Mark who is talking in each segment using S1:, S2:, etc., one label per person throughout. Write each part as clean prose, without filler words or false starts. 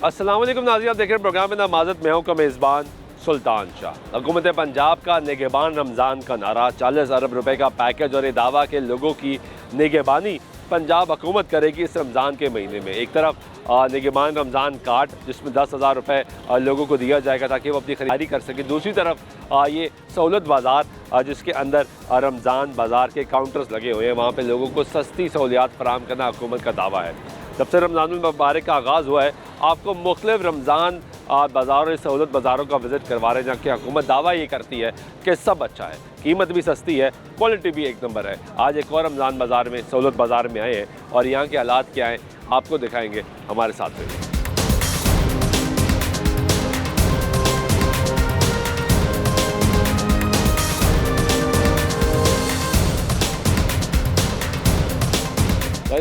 S1: अस्सलाम वालेकुम नाज़रीन, आप देख रहे हैं प्रोग्राम में नमाज़त। मैं हूं का मेज़बान सुल्तान शाह। हुकूमत पंजाब का निगहबान रमज़ान का नारा, 40 अरब रुपए का पैकेज और ये दावा के लोगों की निगहबानी पंजाब हुकूमत करेगी इस रमज़ान के महीने में। एक तरफ निगहबान रमज़ान कार्ड जिसमें 10,000 रुपये लोगों को दिया जाएगा ताकि वो अपनी खरीदारी कर सकें। दूसरी तरफ ये सहूलत बाज़ार जिसके अंदर रमज़ान बाज़ार के काउंटर्स लगे हुए हैं, वहाँ पर लोगों को सस्ती सहूलियात फराहम करना हुकूमत का दावा है। जब से रमज़ानुल मुबारक का आगाज़ हुआ है, आपको मुख्तलिफ रमज़ान बाज़ारों और सहूलत बाज़ारों का विज़िट करवा रहे हैं, जहाँ की हुकूमत दावा ये करती है कि सब अच्छा है, कीमत भी सस्ती है, क्वालिटी भी एक नंबर है। आज एक और रमज़ान बाज़ार में, सहूलत बाज़ार में आए हैं और यहाँ के हालात क्या हैं आपको दिखाएँगे, हमारे साथ रहिए।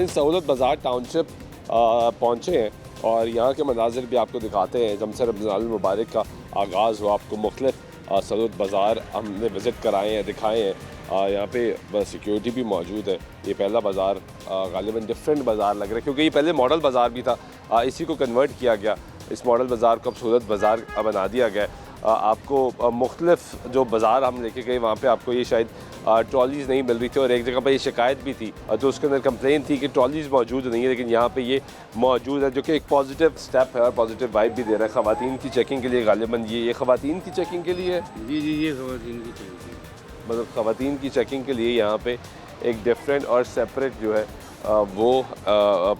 S1: सहूलत बाज़ार टाउनशिप पहुँचे हैं और यहाँ के मनाजिर भी आपको दिखाते हैं। जब से रमज़ानुल मुबारक का आगाज़ हुआ, आपको मुख्तलिफ सहूलत बाज़ार हमने विज़िट कराए हैं, दिखाए हैं। यहाँ पे सिक्योरिटी भी मौजूद है। ये पहला बाज़ार गालिबन डिफरेंट बाज़ार लग रहा है क्योंकि ये पहले मॉडल बाज़ार भी था, इसी को कन्वर्ट किया गया। इस मॉडल बाज़ार को अब सहूलत बाज़ार बना दिया गया। आपको मुख्तलिफ जो बाज़ार हम लेके गए, वहाँ पे आपको ये शायद ट्रॉलीज़ नहीं मिल रही थी और एक जगह पर ये शिकायत भी थी तो उसके अंदर कंप्लेन थी कि ट्रॉलीज़ मौजूद नहीं है, लेकिन यहाँ पे ये मौजूद है, जो कि एक पॉजिटिव स्टेप है और पॉजिटिव वाइब भी दे रहा है। ख़वातीन की चेकिंग के लिए गालिबन ये ख़वातीन की चेकिंग के लिए है।
S2: जी जी, ये ख़वातीन की चेकिंग,
S1: मतलब ख़वातीन की चेकिंग के लिए यहाँ पे एक डिफरेंट और सेपरेट जो है वो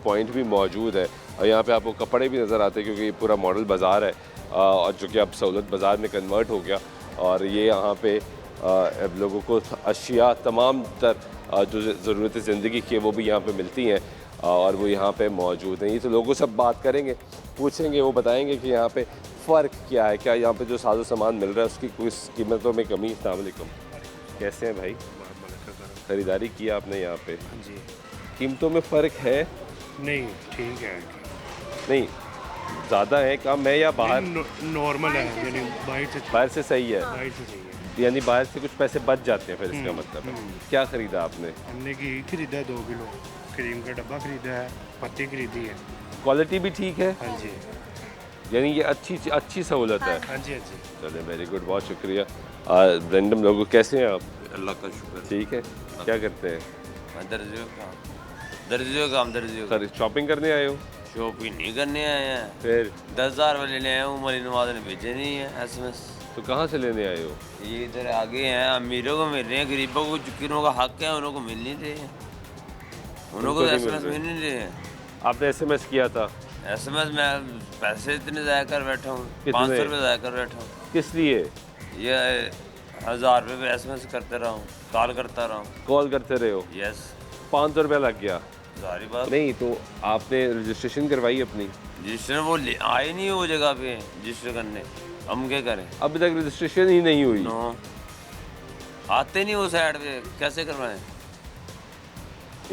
S1: पॉइंट भी मौजूद है। और यहाँ पे आपको कपड़े भी नज़र आते हैं क्योंकि ये पूरा मॉडल बाज़ार है और जो कि अब सहूलत बाज़ार में कन्वर्ट हो गया। और ये यहाँ पे अब लोगों को अशिया तमाम तर जो ज़रूरत ज़िंदगी की है वो भी यहाँ पे मिलती हैं और वो यहाँ पे मौजूद हैं। ये तो लोगों से बात करेंगे, पूछेंगे, वो बताएंगे कि यहाँ पे फ़र्क क्या है, क्या यहाँ पे जो साजो सामान मिल रहा है उसकी कुछ कीमतों में कमी। अस्सलाम वालेकुम, कैसे हैं भाई? ख़रीदारी किया आपने यहाँ पे?
S2: जी।
S1: कीमतों में फ़र्क है?
S2: नहीं, ठीक है।
S1: नहीं, ज़्यादा है, कम है या बाहर
S2: नॉर्मल है, यानी
S1: बाहर से सही है?
S2: बाहर से सही है,
S1: यानी बाहर से कुछ पैसे बच जाते हैं फिर इसका मतलब है। क्या ख़रीदा आपने?
S2: हमने घी खरीदा है 2 किलो, क्रीम का डब्बा खरीदा है, पत्ती खरीदी है।
S1: क्वालिटी भी ठीक है?
S2: हाँ जी,
S1: यानी ये अच्छी सहूलत है।
S2: हाँ जी, हाँ जी।
S1: चले, वेरी गुड, बहुत शुक्रिया। रैंडम लोगों, कैसे हैं आप?
S3: अल्लाह का शुक्र।
S1: ठीक है, क्या करते हैं?
S3: मैं दर्जियों का
S1: शॉपिंग करने आए हो?
S3: शॉपिंग नहीं करने आए हैं,
S1: फिर
S3: 10,000 वाले ले आए हूँ, मरी नवाज ने भेजे नहीं है SMS।
S1: तो कहाँ से लेने आए हो?
S3: ये इधर आगे हैं, अमीरों को मिल रहे हैं, गरीबों को जिनों का हक है उनको मिल नहीं रहे हैं, उनको तो
S1: नहीं मिल
S3: SMS
S1: रहे।
S3: मिल नहीं रहे हैं।
S1: आपने SMS किया था?
S3: SMS में पैसे इतने ज़ाया कर बैठा हूँ,
S1: कितने?
S3: 500 रुपये ज़ाया कर बैठा हूँ।
S1: किस लिए?
S3: ये 1000 रुपये पे SMS करते रहा हूँ, कॉल करता रहा हूँ।
S1: कॉल करते रहे हो?
S3: यस,
S1: 500 रुपया लग गया?
S3: सारी बात
S1: नहीं तो आपने रजिस्ट्रेशन करवाई अपनी?
S3: रजिस्टर वो आए नहीं वो जगह पे रजिस्टर करने, हम क्या करें?
S1: अभी तक रजिस्ट्रेशन ही नहीं हुई?
S3: नो, आते नहीं वो साइड पे, कैसे करवाएं?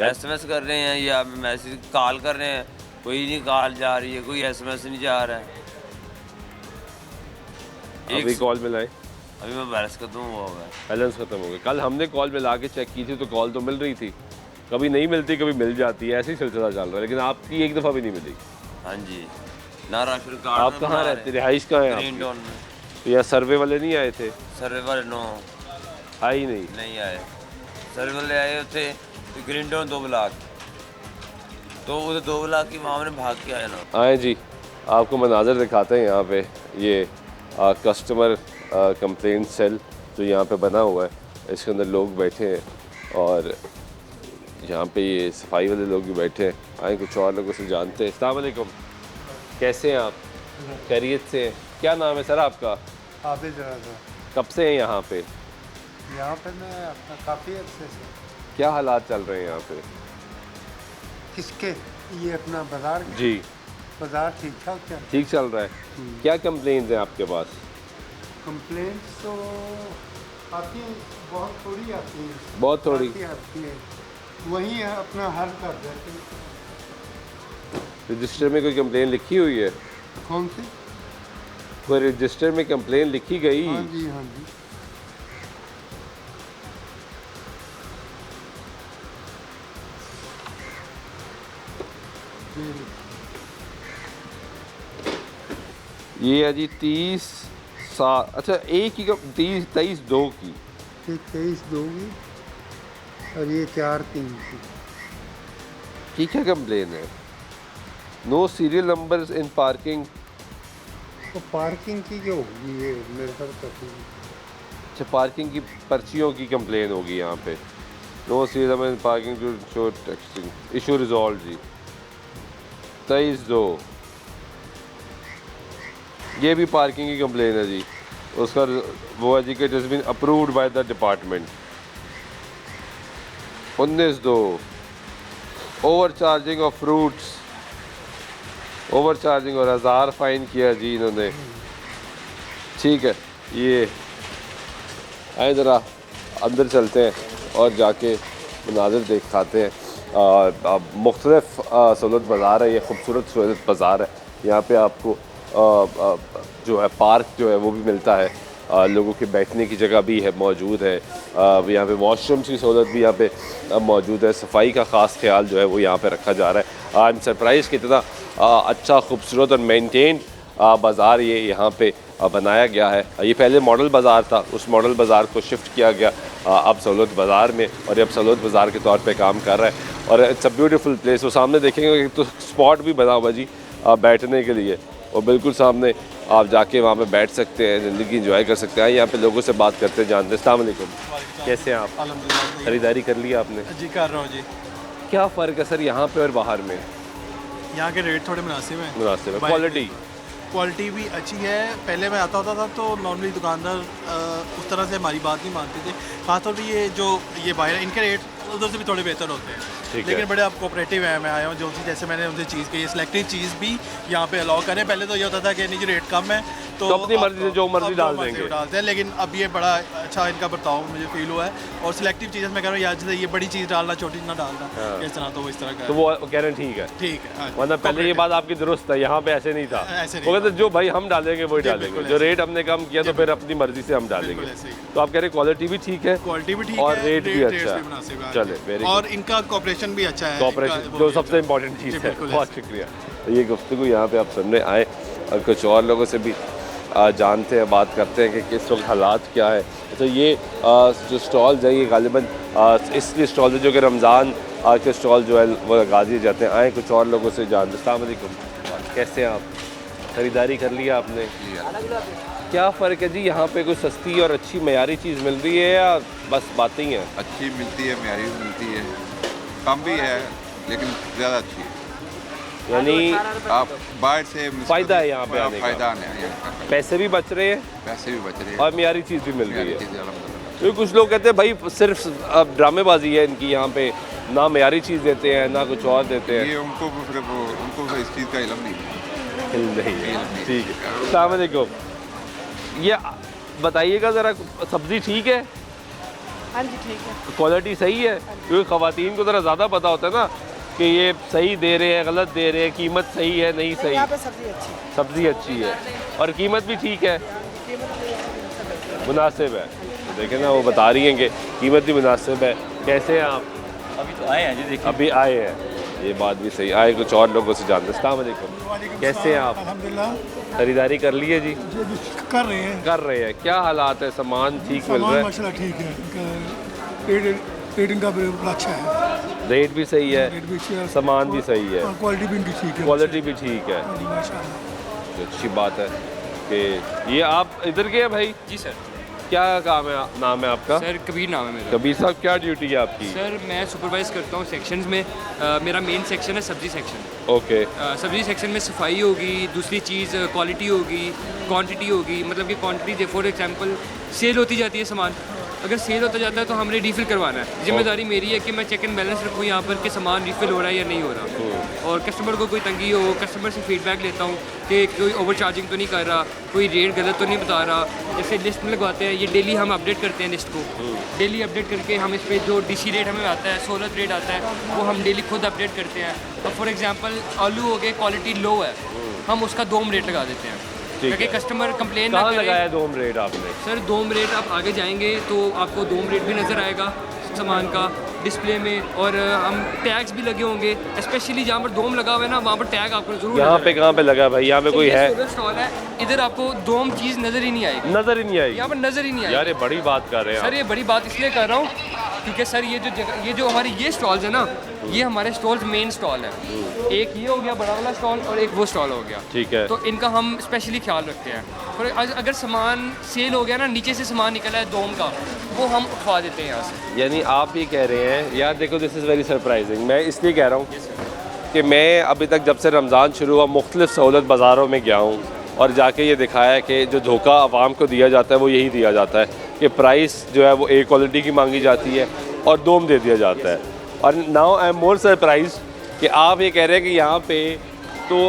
S3: SMS कर रहे हैं या मैसेज कॉल कर रहे हैं, कोई नहीं कॉल जा रही है, कोई SMS नहीं जा रहा है।
S1: अभी कॉल मिलाए?
S3: अभी मैं बैलेंस खत्म हुआ है,
S1: बैलेंस खत्म हो गया। कल हमने कॉल मिला के चेक की थी तो कॉल तो मिल रही थी, कभी नहीं मिलती कभी मिल जाती है, ऐसे ही सिलसिला चल रहा है, लेकिन आपकी एक दफ़ा भी नहीं मिली।
S3: हाँ जी, ना राशन कार्ड।
S1: आप कहाँ रहते, रिहाइश कहाँ है
S3: ग्रीन टाउन में।
S1: तो यहाँ सर्वे वाले नहीं आए थे?
S3: सर्वे वाले नो
S1: आए ही नहीं?
S3: नहीं आए, सर्वे वाले आए थे तो ग्रीन टाउन 2 ब्लॉक, तो उधर 2 ब्लॉक की मामले भाग के आए ना।
S1: आए जी, आपको मनाजर दिखाते हैं यहाँ पे। ये कस्टमर कंप्लेंट सेल जो यहाँ पे बना हुआ है, इसके अंदर लोग बैठे हैं और यहाँ पे ये सफाई वाले लोग भी बैठे हैं। आए कुछ और लोगों से जानते हैं। अस्सलाम वालेकुम, कैसे हैं आप? खैरियत से हैं? क्या नाम है सर आपका?
S4: आबिद रज़ा।
S1: कब से हैं यहाँ पे?
S4: यहाँ पे मैं अपना काफ़ी अच्छे से।
S1: क्या हालात चल रहे हैं यहाँ पे?
S4: किसके? ये अपना बाज़ार?
S1: जी,
S4: बाज़ार ठीक ठाक चल?
S1: ठीक चल रहा है। क्या कंप्लेंट है आपके पास?
S4: कंप्लेंट्स तो आती हैं, बहुत थोड़ी आती हैं।
S1: बहुत थोड़ी?
S4: आती है, वही अपना हल कर देते हैं।
S1: रजिस्टर में कोई कंप्लेन लिखी हुई है?
S4: कौन सी?
S1: कोई रजिस्टर में कंप्लेन लिखी गई?
S4: हाँ जी, हाँ जी।
S1: ये है जी 30 7, अच्छा एक ही 23 2 की।
S4: ये 23 2 की और ये 4 3 की।
S1: क्या कंप्लेन है? No serial numbers in parking.
S4: तो पार्किंग की जो होगी ये मेरे ख्याल से
S1: अच्छा, पार्किंग की पर्चियों की कंप्लेन होगी यहाँ पे। No serial number in parking to show texting issue resolve जी 23 2। ये भी पार्किंग की कंप्लेन है जी, उसका वो है जी कि it has been approved by the department. 19 2 over charging of fruits, over charging और 1000 फाइन किया जी इन्होंने। ठीक है, ये आए ज़रा अंदर चलते हैं और जाके मनाज़िर दिखाते हैं। मुख्तलिफ सहूलत बाज़ार है, ये खूबसूरत सहूलत बाज़ार है। यहाँ पे आपको जो है पार्क जो है वो भी मिलता है, लोगों के बैठने की जगह भी है मौजूद है, यहाँ पे वॉशरूम की सहूलत भी यहाँ पे मौजूद है। सफाई का ख़ास ख्याल जो है वो यहाँ पे रखा जा रहा है। आई एम सरप्राइज़ कि इतना अच्छा खूबसूरत और मेंटेन बाज़ार ये यहाँ पे बनाया गया है। ये पहले मॉडल बाज़ार था, उस मॉडल बाज़ार को शिफ्ट किया गया अब सहूलत बाज़ार में, और ये अब सहूलत बाज़ार के तौर पे काम कर रहा है। और इट्स अ ब्यूटीफुल प्लेस। वो सामने देखेंगे तो स्पॉट भी बना हुआ जी बैठने के लिए, और बिल्कुल सामने आप जाके वहाँ पे बैठ सकते हैं, ज़िंदगी इंजॉय कर सकते हैं। यहाँ पे लोगों से बात करते हैं, जानते हैं। अस्सलाम वालेकुम, कैसे हैं आप?
S5: अल्हम्दुलिल्लाह
S1: खरीदारी कर लिया आपने?
S5: जी कर रहा हूँ जी।
S1: क्या फ़र्क है सर यहाँ पे और बाहर में?
S5: यहाँ के रेट थोड़े मुनासिब हैं,
S1: मुनासिब है।
S5: क्वालिटी क्वालिटी भी अच्छी है। पहले मैं आता होता था तो नॉर्मली दुकानदार उस तरह से हमारी बात नहीं मानते थे। खासतौर पर ये जो ये बाहर है, इनके रेट उधर से भी थोड़े बेहतर होते हैं, लेकिन बड़े अब कोऑपरेटिव हैं। मैं आया हूँ जो जैसे मैंने उनसे चीज़ की, सिलेक्टिव चीज़ भी यहाँ पे अलाउ करें। पहले तो ये होता था कि नहीं जी रेट कम है तो
S1: अपनी मर्जी से जो मर्जी डाल देंगे,
S5: डालते हैं, लेकिन अब ये बड़ा अच्छा इनका बर्ताव मुझे फील हुआ है। और सिलेक्टिव चीज़ें मैं कह रहा हूँ यार जैसे ये बड़ी चीज़ डालना, छोटी ना डालना, इस तरह तो वो इस तरह का
S1: तो वो कह रहे हैं ठीक है,
S5: ठीक है। हाँ,
S1: वरना पहले ये बात आपकी दुरुस्त है, यहाँ पे ऐसे नहीं था।
S5: ऐसे
S1: वो
S5: नहीं
S1: कहते जो भाई हम डालेंगे वही डालेंगे, जो रेट हमने कम किया तो फिर अपनी मर्जी से हम डालेंगे।
S5: बिल्कुल ऐसे ही।
S1: तो आप कह रहे क्वालिटी भी ठीक है,
S5: क्वालिटी भी ठीक
S1: और
S5: है,
S1: रेट भी अच्छा है।
S5: मुनासिब है।
S1: चले, वेरी
S5: और इनका कॉपरेशन भी अच्छा है,
S1: कॉपरेशन
S5: इनका
S1: जो
S5: वो भी
S1: सबसे
S5: अच्छा
S1: इम्पोर्टेंट चीज़
S5: जी,
S1: है।
S5: बिल्कुल
S1: बहुत शुक्रिया। तो ये गुफ्तगू यहाँ पे आप सुनने आए और कुछ और लोगों से भी जानते हैं, बात करते हैं कि किस वक्त हालात क्या है। तो ये जो स्टॉल्स है ये गालिबन इसलिए स्टॉल है जो कि रमज़ान के स्टॉल जो है वो लगा दिए जाते हैं। आए कुछ और लोगों से जानते। अस्सलाम वालेकुम, कैसे हैं आप? खरीदारी कर लिया आपने? क्या फ़र्क है जी, यहाँ पे कोई सस्ती और अच्छी मयारी चीज़ मिल रही है या बस बातें ही हैं?
S6: अच्छी मिलती है, म्यारी भी मिलती है, कम भी है लेकिन ज़्यादा अच्छी है।
S1: यानी
S6: आप बाहर से
S1: फ़ायदा है यहाँ पे आने का?
S6: फ़ायदा है यहाँ का,
S1: पैसे भी बच रहे हैं
S6: पैसे भी बच रहे हैं
S1: और मयारी चीज़ भी मिल रही
S6: म्यारी
S1: है।
S6: चीज़ें अल्हम्दुलिल्लाह।
S1: तो कुछ लोग कहते हैं भाई सिर्फ अब ड्रामेबाजी है इनकी, यहाँ पे ना मयारी चीज़ देते हैं ना कुछ और देते हैं।
S6: ये उनको फिर उनको इस चीज़ का इल्म नहीं है।
S1: नहीं है, ठीक है। अस्सलाम वालेकुम, ये बताइएगा ज़रा, सब्ज़ी ठीक है?
S7: हाँ जी ठीक है।
S1: क्वालिटी सही है? क्योंकि ख़वातीन को ज़रा ज़्यादा पता होता है ना कि ये सही दे रहे हैं, गलत दे रहे हैं, कीमत सही है नहीं सही।
S7: यहाँ पे सब्जी अच्छी है।
S1: सब्ज़ी अच्छी है और कीमत भी ठीक है, मुनासिब है। तो देखें ना, वो बता रही हैं कि कीमत भी मुनासिब है। कैसे हैं आप?
S8: अभी तो आए हैं जी, देखिए
S1: अभी आए हैं, ये बात भी सही। आए कुछ और लोगों से जानते। अस्सलाम वालेकुम, कैसे हैं आप?
S9: अल्हम्दुलिल्लाह
S1: खरीदारी कर ली है जी?
S9: कर रहे हैं।
S1: कर रहे हैं। क्या हालात है, सामान ठीक मिल रहा
S9: सामान
S1: है?
S9: माशाल्लाह ठीक है, रेटिंग का बड़ा अच्छा है,
S1: रेट भी सही है,
S9: रेट भी अच्छा है,
S1: सामान भी सही है,
S9: और क्वालिटी भी इनकी ठीक है,
S1: क्वालिटी भी ठीक है।
S9: हाँ जी, माशाल्लाह।
S1: तो अच्छी बात है कि ये आप इधर के हैं भाई?
S8: जी सर।
S1: क्या काम है, नाम है आपका?
S8: सर कबीर नाम है मेरा।
S1: कबीर साहब, क्या ड्यूटी है आपकी?
S8: सर मैं सुपरवाइज़ करता हूँ सेक्शंस में। मेरा मेन सेक्शन है सब्जी सेक्शन।
S1: ओके।
S8: सब्जी सेक्शन में सफाई होगी, दूसरी चीज़ क्वालिटी होगी, क्वांटिटी होगी। मतलब कि क्वांटिटी फॉर एग्जांपल सेल होती जाती है सामान, अगर सेल होता जाता है तो हमने रिफ़िल करवाना है। जिम्मेदारी मेरी है कि मैं चेक एंड बैलेंस रखूँ यहाँ पर कि सामान रिफ़िल हो रहा है या नहीं हो रहा। और कस्टमर को कोई तंगी हो, कस्टमर से फीडबैक लेता हूँ कि कोई ओवर चार्जिंग तो नहीं कर रहा, कोई रेट गलत तो नहीं बता रहा। जैसे लिस्ट में लगवाते हैं, ये डेली हम अपडेट करते हैं लिस्ट को। डेली अपडेट करके हम इस पर जो डीसी रेट हमें आता है, सहूलत रेट आता है, वो हम डेली खुद अपडेट करते हैं। अब फॉर एग्जांपल आलू हो गए, क्वालिटी लो है, हम उसका दोम रेट लगा देते हैं ताकि कस्टमर कंप्लेन ना
S1: कहाँ
S8: करे।
S1: लगाया दोम रेट आपने?
S8: सर दोम रेट आप आगे जाएंगे तो आपको दोम रेट भी नज़र आएगा सामान का, डिस्प्ले में, और हम टैग्स भी लगे होंगे, स्पेशली जहाँ पर डोम लगा हुआ है ना वहाँ पर टैग आपको जरूर
S1: यहाँ पे कहाँ पे लगा है भाई? यहाँ पे कोई है?
S8: स्टॉल है इधर, आपको डोम चीज़ नज़र ही नहीं आएगी,
S1: नजर ही नहीं आएगी
S8: यहाँ पर नज़र ही नहीं आएगी।
S1: यार ये बड़ी बात कर रहे हैं
S8: सर ये बड़ी बात इसलिए कर रहा हूँ क्योंकि सर ये जो जगह, ये जो हमारी ये स्टॉल्स है ना, ये हमारे स्टॉल्स मेन स्टॉल है। एक ये हो गया बड़ा वाला स्टॉल और एक वो स्टॉल हो गया,
S1: ठीक है।
S8: तो इनका हम स्पेशली ख्याल रखते हैं। और अगर सामान सेल हो गया ना, नीचे से सामान निकला है डोम का, वो हम उठवा देते हैं यहाँ से।
S1: यानी आप ये कह रहे हैं, यार देखो दिस इज़ वेरी सरप्राइजिंग। मैं इसलिए कह रहा हूँ कि मैं अभी तक जब से रमज़ान शुरू हुआ मुख्तलिफ सहूलत बाज़ारों में गया हूँ और जाके ये दिखाया है कि जो धोखा आवाम को दिया जाता है वो यही दिया जाता है कि प्राइस जो है वो ए क्वालिटी की मांगी जाती है और डोम दे दिया जाता है। और now I am more surprise कि आप ये कह रहे हैं कि यहाँ पे तो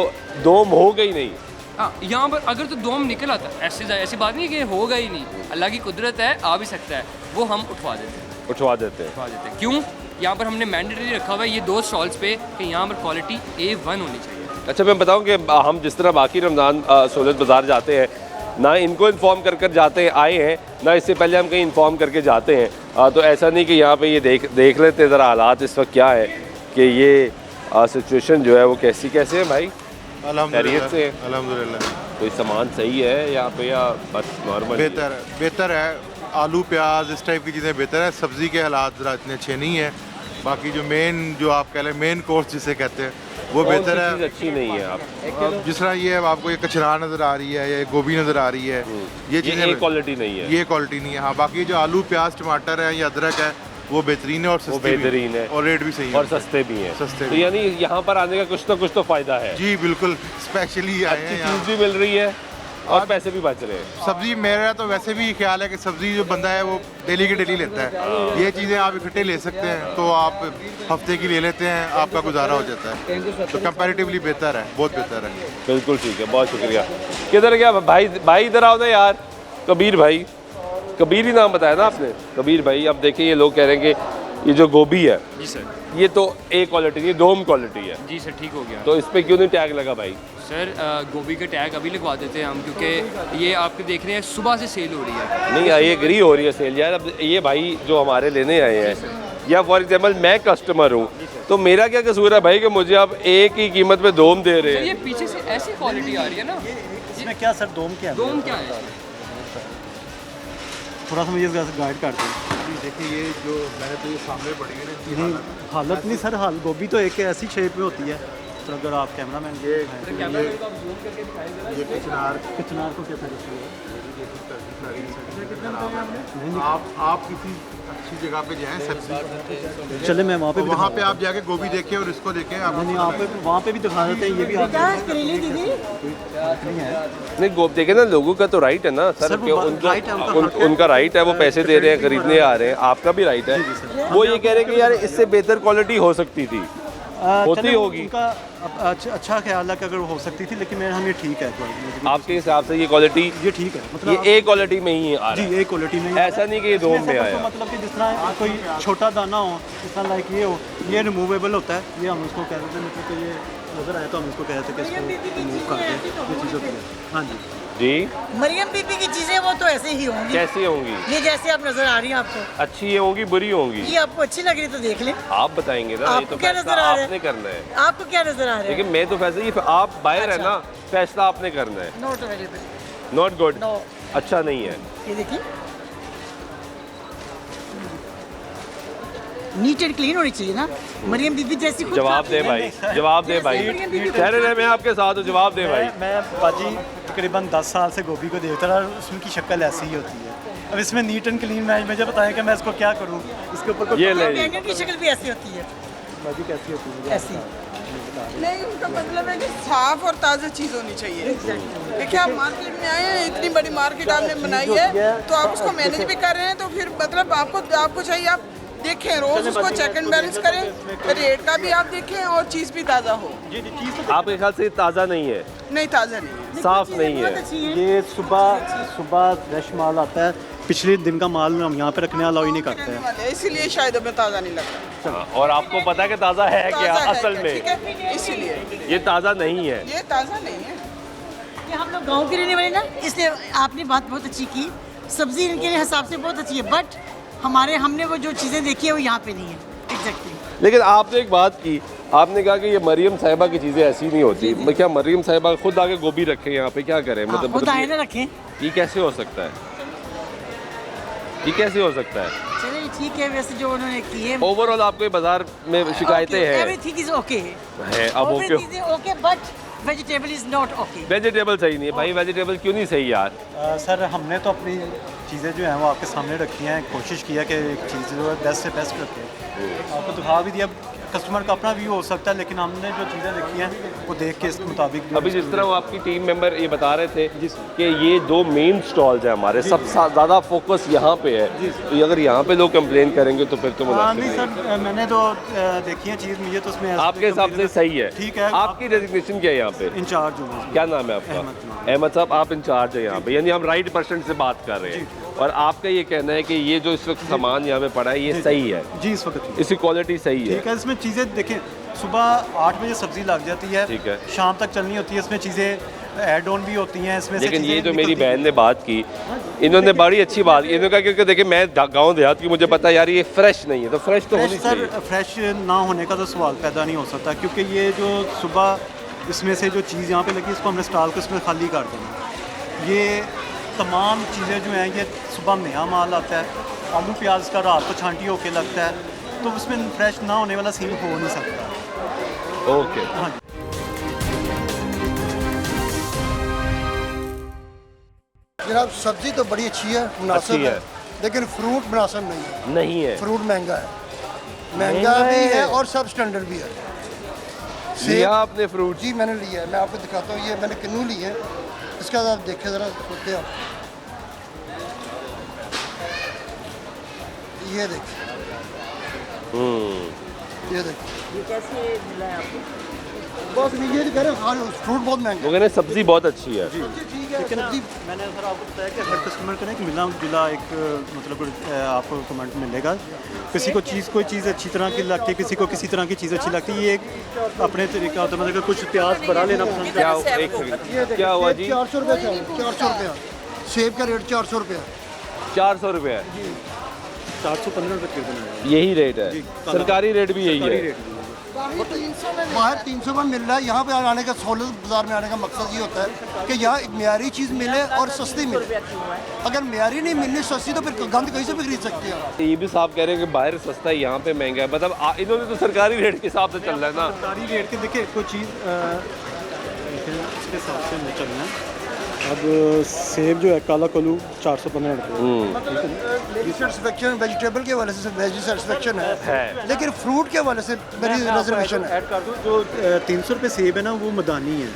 S1: डोम होगा ही नहीं।
S8: हाँ, यहाँ पर अगर तो डोम निकल आता, ऐसी बात नहीं है कि होगा ही नहीं, अल्लाह की कुदरत है, आ भी सकता है, वो हम उठवा देते हैं।
S1: उठवा देते हैं।
S8: क्यों? यहाँ पर हमने मैंडेटरी रखा हुआ है ये 2 स्टॉल्स पे कि यहाँ पर क्वालिटी A1 होनी चाहिए।
S1: अच्छा मैं बताऊं कि हम जिस तरह बाकी रमज़ान सहूलत बाज़ार जाते हैं, ना इनको इन्फॉर्म कर जाते हैं आए हैं, ना इससे पहले हम कहीं इन्फॉर्म करके जाते हैं। तो ऐसा नहीं कि यहाँ पे ये देख लेते ज़रा हालात इस वक्त क्या है कि ये सिचुएशन जो है वो कैसे है भाई? खैरियत से?
S10: अल्हम्दुलिल्लाह।
S1: कोई सामान सही है यहाँ पे या बस नॉर्मल?
S10: बेहतर है। आलू प्याज इस टाइप की चीज़ें बेहतर है। सब्ज़ी के हालात ज़रा इतने अच्छे नहीं हैं। बाकी जो आप कह लें मेन कोर्स जिसे कहते हैं वो बेहतर है।
S1: अच्छी नहीं है आप
S10: जिस तरह ये आपको ये कचरा नज़र आ रही है या गोभी नज़र आ रही है, ये चीज़ें
S1: क्वालिटी नहीं है।
S10: ये क्वालिटी नहीं है। हाँ, बाकी जो आलू प्याज टमाटर है या अदरक है वो बेहतरीन है और सस्ते
S1: बेहतरीन है
S10: और रेट भी सही है
S1: और सस्ते भी हैं।
S10: सस्ते
S1: तो यानी यहाँ पर आने का कुछ तो फ़ायदा है।
S10: जी बिल्कुल, स्पेशली आए हैं।
S1: चीज़ भी मिल रही है और पैसे भी बच रहे हैं।
S10: सब्जी मेरा तो वैसे भी ख्याल है कि सब्जी जो बंदा है वो डेली के डेली लेता है। ये चीज़ें आप इकट्ठे ले सकते हैं तो आप हफ्ते की ले लेते हैं, आपका गुजारा हो जाता है। तो कंपैरेटिवली बेहतर है, बहुत बेहतर है।
S1: बिल्कुल ठीक है, बहुत शुक्रिया। किधर गया भाई इधर आओ ना यार। कबीर भाई, कबीर ही नाम बताया ना आपने? कबीर भाई, अब देखिए ये लोग कह रहे हैं कि ये जो गोभी है
S8: जी सर,
S1: ये तो ए क्वालिटी, ये डोम क्वालिटी है।
S8: जी सर, ठीक हो गया।
S1: तो इस पे क्यों नहीं टैग लगा भाई?
S8: सर गोभी का टैग अभी लगवा देते हैं हम, क्योंकि ये आपके देख रहे हैं सुबह से सेल हो रही है।
S1: नहीं, ये एग्री हो रही है सेल यार। अब ये भाई जो हमारे लेने आए हैं, या फॉर एग्जाम्पल मैं कस्टमर हूँ, तो मेरा क्या कसूर है भाई कि मुझे आप एक ही कीमत पे डोम दे रहे
S8: सर
S1: हैं?
S8: ये पीछे से ऐसी क्वालिटी आ रही है ना,
S5: इसमें क्या सर डोम क्या है?
S8: डोम क्या है?
S5: थोड़ा सा मुझे गाइड कर दें।
S10: देखिए ये जो मैंने तो ये सामने पड़ी है
S5: नहीं हालत नहीं सर, हाल गोभी तो एक ऐसी शेप में होती है। तो अगर आप कैमरा मैन
S10: ये
S5: किचनार को कैसा
S10: आप किसी अच्छी जगह पे जाएं सब्जी,
S5: चले मैं वहाँ पे
S10: वहाँ पे आप जाके गोभी देखें और इसको देखें। आप
S5: नहीं आप वहाँ पे भी दिखा देते हैं। ये भी आप
S1: नहीं गोभी देखे ना, लोगों का तो राइट है ना सर, कि उनका राइट है, वो पैसे दे रहे हैं, खरीदने आ रहे हैं, आपका भी राइट है। वो ये कह रहे हैं कि यार इससे बेहतर क्वालिटी हो सकती थी, होती होगी।
S5: उनका अच्छा ख्याल है कि अगर हो सकती थी, लेकिन मेरे हमें ठीक है क्वालिटी।
S1: आपके हिसाब से ये क्वालिटी
S5: ये ठीक है, मतलब
S1: ये ए क्वालिटी में ही आ रहा
S5: जी
S1: है?
S5: ए क्वालिटी में।
S1: ऐसा नहीं कि ये डोम में आया।
S5: मतलब कि जिस तरह कोई छोटा दाना हो, जिस तरह लाइक ये हो, ये रिमूवेबल होता है, ये हम उसको कह देते हैं, मतलब कि ये नज़र आया तो हम इसको कहते हैं कि इसको रिमूव कर दें, ये चीज़ होती है। हाँ जी
S1: जी।
S7: मरियम बीबी की चीजें वो तो ऐसे ही होंगी।
S1: कैसी होंगी?
S7: ये जैसे आप नजर आ रही हैं आपको,
S1: अच्छी होंगी बुरी होंगी?
S7: ये आपको अच्छी लग रही है तो देख लें।
S1: आप बताएंगे ना, ये
S7: आपको
S1: तो
S7: क्या
S1: फैसला
S7: नजर आ रहा है?
S1: आपने करना है।
S7: आपको क्या नजर आ रहा है?
S1: लेकिन मैं तो फैसला, ये आप बाहर है ना, फैसला आपने करना है।
S7: Not available.
S1: Not good,
S7: no,
S1: अच्छा नहीं है।
S7: ये देखिए नीट एंड क्लीन होनी चाहिए ना। मरियम बीबी जैसी खुद
S1: जवाब दे भाई, जवाब दे भाई। ठहरे मैं आपके साथ हूँ, जवाब दे भाई।
S5: मैं बाजी तकरीबन 10 साल से गोभी को देखता रहा, उसमें की शक्ल ऐसी ही होती है। अब इसमें नीट एंड क्लीन मैं मुझे बताएं कि मैं इसको क्या करूँ, इसके ऊपर
S1: ये ले
S7: बैंगन की शक्ल भी ऐसी होती है।
S5: बाजी कैसी होती है?
S7: ऐसी
S11: नहीं, उनका मतलब है कि साफ और ताज़ा चीज़ होनी चाहिए। देखिए आप मार्केट में आए हैं, इतनी बड़ी मार्केट आपने बनाई है, तो आप उसको मैनेज भी कर रहे हैं, तो फिर मतलब आपको चाहिए आप देखें, रोज उसको चेक एंड बैलेंस करें, रेट का भी आप देखें और चीज़ भी ताज़ा हो।
S1: आपके ख्याल से ताज़ा नहीं है?
S11: नहीं, ताज़ा नहीं है,
S1: साफ नहीं है।
S5: ये सुबह फ्रेश माल आता है, पिछले दिन का माल हम यहाँ पे रखने अलाउ ही नहीं करते हैं,
S11: इसीलिए शायद हमें ताज़ा नहीं लगता।
S1: और आपको पता है कि ताज़ा है क्या असल में?
S11: ठीक है, इसीलिए
S1: ये ताज़ा नहीं है।
S11: ये ताज़ा नहीं है।
S7: ये हम लोग गाँव के रहने वाले ना, इसलिए आपने बात बहुत अच्छी की। सब्जी इनके हिसाब से बहुत अच्छी है, बट हमने वो जो चीज़ें देखी है वो यहाँ पे नहीं है। एग्जैक्टली।
S1: लेकिन आपने एक बात की, आपने कहा कि ये मरियम साहिबा की चीज़ें ऐसी नहीं होती। मैं क्या मरियम साहिबा खुद आके गोभी रखे यहाँ पे, क्या करें?
S7: खुद आए ना रखें।
S1: ये कैसे हो सकता है? ये कैसे हो सकता है?
S7: चलिए ठीक है, वैसे जो उन्होंने किए।
S1: ओवरऑल आपको ये बाजार में शिकायतें हैं?
S7: एवरीथिंग इज ओके
S1: है। अब okay,
S7: okay but vegetable is not okay.
S1: Vegetable सही नहीं है भाई। वेजिटेबल क्यों नहीं सही यार?
S12: सर हमने तो अपनी चीज़ें जो हैं वो आपके सामने रखी हैं, कोशिश किया कि एक चीज़ जो है बेस्ट से बेस्ट रखें। आपको दिखा भी दिया, कस्टमर का अपना व्यू हो सकता है, लेकिन हमने जो चीज़ें देखी हैं वो देख के इसके मुताबिक।
S1: अभी जिस तरह वो आपकी टीम मेंबर ये बता रहे थे कि ये 2 मेन स्टॉल्स हैं हमारे, सबसे ज़्यादा फोकस यहाँ पे है, तो अगर यहाँ पे लोग कंप्लेन करेंगे तो फिर तो
S12: नहीं सर, मैंने तो देखी है चीज़, मुझे तो उसमें
S1: आपके हिसाब से सही है।
S12: ठीक है।
S1: आपकी डेजिग्नेशन क्या है यहाँ पे?
S12: इंचार्ज हूँ।
S1: क्या नाम है आपका? अहमद साहब, आप इंचार्ज है यहाँ पे, यानी हम राइट पर्सन से बात कर रहे हैं। और आपका ये कहना है कि ये जो इस वक्त सामान यहाँ पे पड़ा है ये सही है?
S12: जी, इस वक्त
S1: इसकी क्वालिटी सही है।
S12: ठीक है। इसमें चीज़ें देखें, सुबह 8 बजे सब्जी लग जाती है,
S1: ठीक है,
S12: शाम तक चलनी होती है, इसमें चीज़ें ऐड ऑन भी होती हैं इसमें।
S1: लेकिन ये जो मेरी बहन ने बात की, इन्होंने बड़ी अच्छी बात की। इन्होंने कहा क्योंकि देखिए मैं गांव देहात की, मुझे पता है यार ये फ्रेश नहीं है, तो फ्रेश तो होनी चाहिए।
S12: सर फ्रेश ना होने का तो सवाल पैदा नहीं हो सकता, क्योंकि ये जो सुबह इसमें से जो चीज़ यहाँ पे लगी, इसको हमने स्टॉल को इसमें खाली कर देना। ये तमाम चीज़ें जो हैं ये सुबह नया माल आता है, आलू प्याज का रात को छांटी होके लगता है, तो उसमें फ्रेश ना होने वाला सीन हो नहीं सकता।
S1: ओके।
S12: हाँ।
S4: जनाब सब्जी तो बड़ी अच्छी है, मुनासिब है, लेकिन फ्रूट मुनासिब नहीं है। फ्रूट महंगा है, महंगा भी है और सब स्टैंडर्ड भी है।
S1: लिया आपने फ्रूट?
S4: जी मैंने लिया है, मैं आपको दिखाता हूँ। ये मैंने किन्नू ली है, इसका आप देखें ज़रा, खोलते आप, ये देखिए, ये देखिए।
S7: ये कैसे मिला है आपको?
S4: बस ये कह रहे हैं फ्रूट बहुत महंगा।
S1: वो कहने सब्जी बहुत अच्छी है।
S12: लेकिन मैंने सर आपको बताया कि हर कस्टमर को ना एक मिला जुला एक मतलब आपको कमेंट मिलेगा। किसी को कोई चीज़ अच्छी तरह की लगती है, किसी को किसी तरह की चीज़ अच्छी लगती है। ये एक अपने तरीका होता है, मतलब कुछ प्याज बढ़ा लेना पसंद।
S1: क्या हुआ जी?
S4: 400 रुपये, 400 रुपया सेब का रेट, 400 रुपया।
S1: 400 रुपये है?
S12: 415 रुपये किलो।
S1: यही रेट है? सरकारी रेट भी यही है?
S4: बाहर 300 में मिल रहा है, यहाँ पे आने का, सहूलत बाज़ार में आने का मकसद ये होता है कि यहाँ म्यारी चीज़ मिले और सस्ती मिले। अगर म्यारी नहीं मिलनी सस्ती तो फिर गंद कहीं से भी खरीद सकते हैं।
S1: ये भी साहब कह रहे हैं कि बाहर सस्ता है, यहाँ पे महंगा है। मतलब इन्होंने तो सरकारी रेट के हिसाब से चल रहा है ना?
S12: सरकारी रेट के देखिए कोई चीज़ इसके हिसाब से चल रहा है। अब सेब जो है काला कलू 415 रुपये।
S4: सेटिस्फेक्शन वेजिटेबल के हवाले से वेजी सेटिस्फेक्शन है, लेकिन फ्रूट के हवाले से मेरी रिजर्वेशन है।
S12: ऐड कर दूँ, जो 300 रुपये सेब है ना वो मदानी है,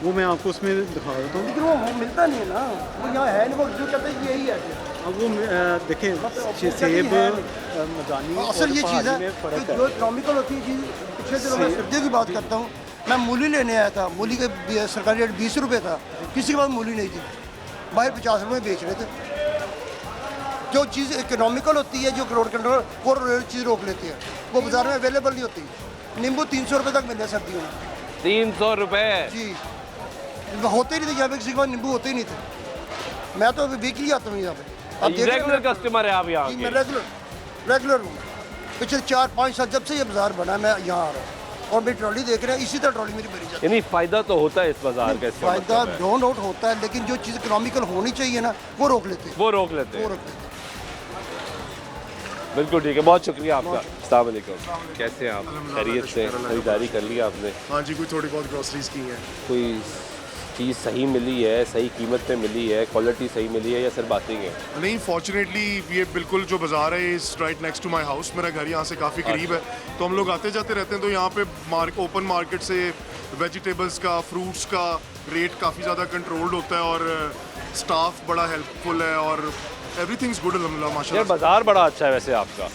S12: वो मैं आपको उसमें दिखा देता हूँ।
S4: लेकिन वो मिलता नहीं है ना, वो यहाँ है नहीं, वो जो कहते हैं यही है।
S12: अब वो देखें सेब मदानी
S4: असल ये चीज़ है जो इकोनॉमिकल होती है चीज़। पिछले दिनों में सब्जियों की बात करता हूँ, मैं मूली लेने आया था, मूली का सरकारी रेट 20 रुपये था, किसी के पास मूली नहीं थी, बाहर 50 रुपये बेच रहे थे। जो चीज़ इकोनॉमिकल होती है, जो रोड कंट्रोल वो चीज़ रोक लेती है, वो बाजार में अवेलेबल नहीं होती। नींबू 300 रुपये तक मिले सर्दियों में।
S1: 300 रुपये? जी,
S4: होते ही नहीं थे यहाँ पे, किसी के पास नींबू होते ही नहीं थे। मैं तो वीकली आता हूँ यहाँ पे।
S1: अब रेगुलर कस्टमर है आप यहाँ?
S4: मैं रेगुलर हूँ। पिछले 4-5 साल जब से ये बाजार बना मैं यहाँ आ रहा हूँ और मेरी ट्रॉली देख रहे हैं, इसी तरह ट्रॉली मेरी भरी जाती है।
S1: यानी फ़ायदा तो होता है इस बाजार का?
S4: फ़ायदा नो डाउट होता है, लेकिन जो चीज़ इकोनॉमिकल होनी चाहिए ना वो रोक लेते हैं।
S1: बिल्कुल ठीक है, बहुत शुक्रिया आपका। अस्सलाम वालेकुम, कैसे हैं आप? खैरियत से? खरीदारी कर ली आपने?
S13: हाँ जी, कोई थोड़ी बहुत ग्रोसरीज की है।
S1: कोई चीज़ सही मिली है, सही कीमत पे मिली है, क्वालिटी सही मिली है, या सिर्फ बातें हैं?
S13: नहीं, फॉर्चुनेटली ये बिल्कुल जो बाज़ार है is right next to my house. मेरा घर यहाँ से काफ़ी करीब है, तो हम लोग आते जाते रहते हैं। तो यहाँ पे ओपन मार्केट से वेजिटेबल्स का, फ्रूट्स का रेट काफ़ी ज़्यादा कंट्रोल्ड होता है और स्टाफ बड़ा हेल्पफुल है और एवरीथिंग्स गुड अल्हम्दुलिल्लाह माशाल्लाह।
S1: बाज़ार बड़ा अच्छा है वैसे आपका।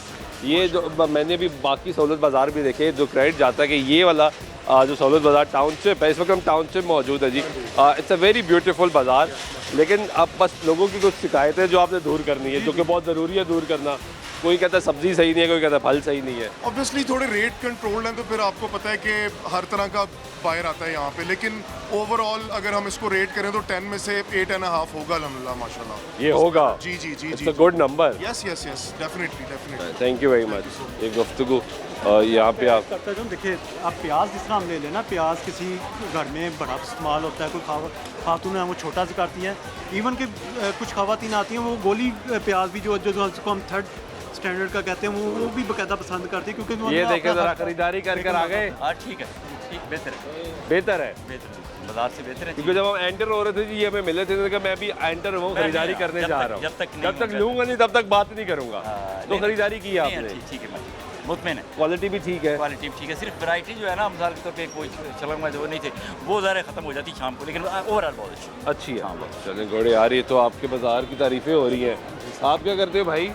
S1: ये जो मैंने भी बाकी सहूलत बाज़ार भी देखे, जो क्रेडिट जाता है कि ये वाला जो सहूलत बाज़ार टाउनशिप है, इस वक्त हम टाउनशिप मौजूद है जी। इट्स अ वेरी ब्यूटीफुल बाज़ार, लेकिन अब बस लोगों की कुछ शिकायतें जो आपने दूर करनी है, जो कि बहुत ज़रूरी है दूर करना। कोई कहता है सब्जी सही नहीं है, कोई कहता है फल सही नहीं है।
S13: ऑब्वियसली थोड़े रेट कंट्रोल हैं तो फिर आपको पता है कि हर तरह का बायर आता है यहाँ पे, लेकिन ओवरऑल अगर हम इसको रेट करें तो 10 में से 8.5 होगा अल्हम्दुलिल्लाह माशाल्लाह।
S1: ये होगा?
S13: जी जी जी
S1: it's a good number.
S13: Yes yes yes definitely definitely.
S1: Thank you very much. ये गुफ्तगू यहाँ पे आप
S12: करता जाऊँ। देखिए आप प्याज जिस तरह हम ले लेना, प्याज किसी घर में बड़ा इस्तेमाल होता है, कोई खातून है वो छोटा सा करती हैं, इवन कि कुछ खवातीन आती हैं वो गोली प्याज भी जो जिसको हम थर्ड स्टैंडर्ड का कहते हैं वो भी बाकायदा पसंद करती है, क्योंकि
S1: ये देखे ज़रा खरीदारी कर आ गए।
S14: हाँ ठीक है, ठीक बेहतर है,
S1: बेहतर है,
S14: बाजार से बेहतर है।
S1: क्योंकि जब हम एंटर हो रहे थे जी ये हमें मिले थे तो मैं भी एंटर हूँ, खरीदारी करने जा रहा हूँ। जब तक लूँगा नहीं तब तक बात नहीं करूँगा। तो खरीदारी की आपने?
S14: ठीक है, मुतमईन है।
S1: क्वालिटी भी ठीक है?
S14: क्वालिटी भी ठीक है, सिर्फ वैरायटी जो है ना मिसाल के तौर पे कोई शलंग जो नहीं थे वो ज़रा ख़त्म हो जाती शाम को, लेकिन ओवरऑल बहुत
S1: अच्छी है। हाँ चलें घोड़े यार, ये तो आपके बाज़ार की तारीफ़ें हो रही हैं। आप क्या करते हो भाई?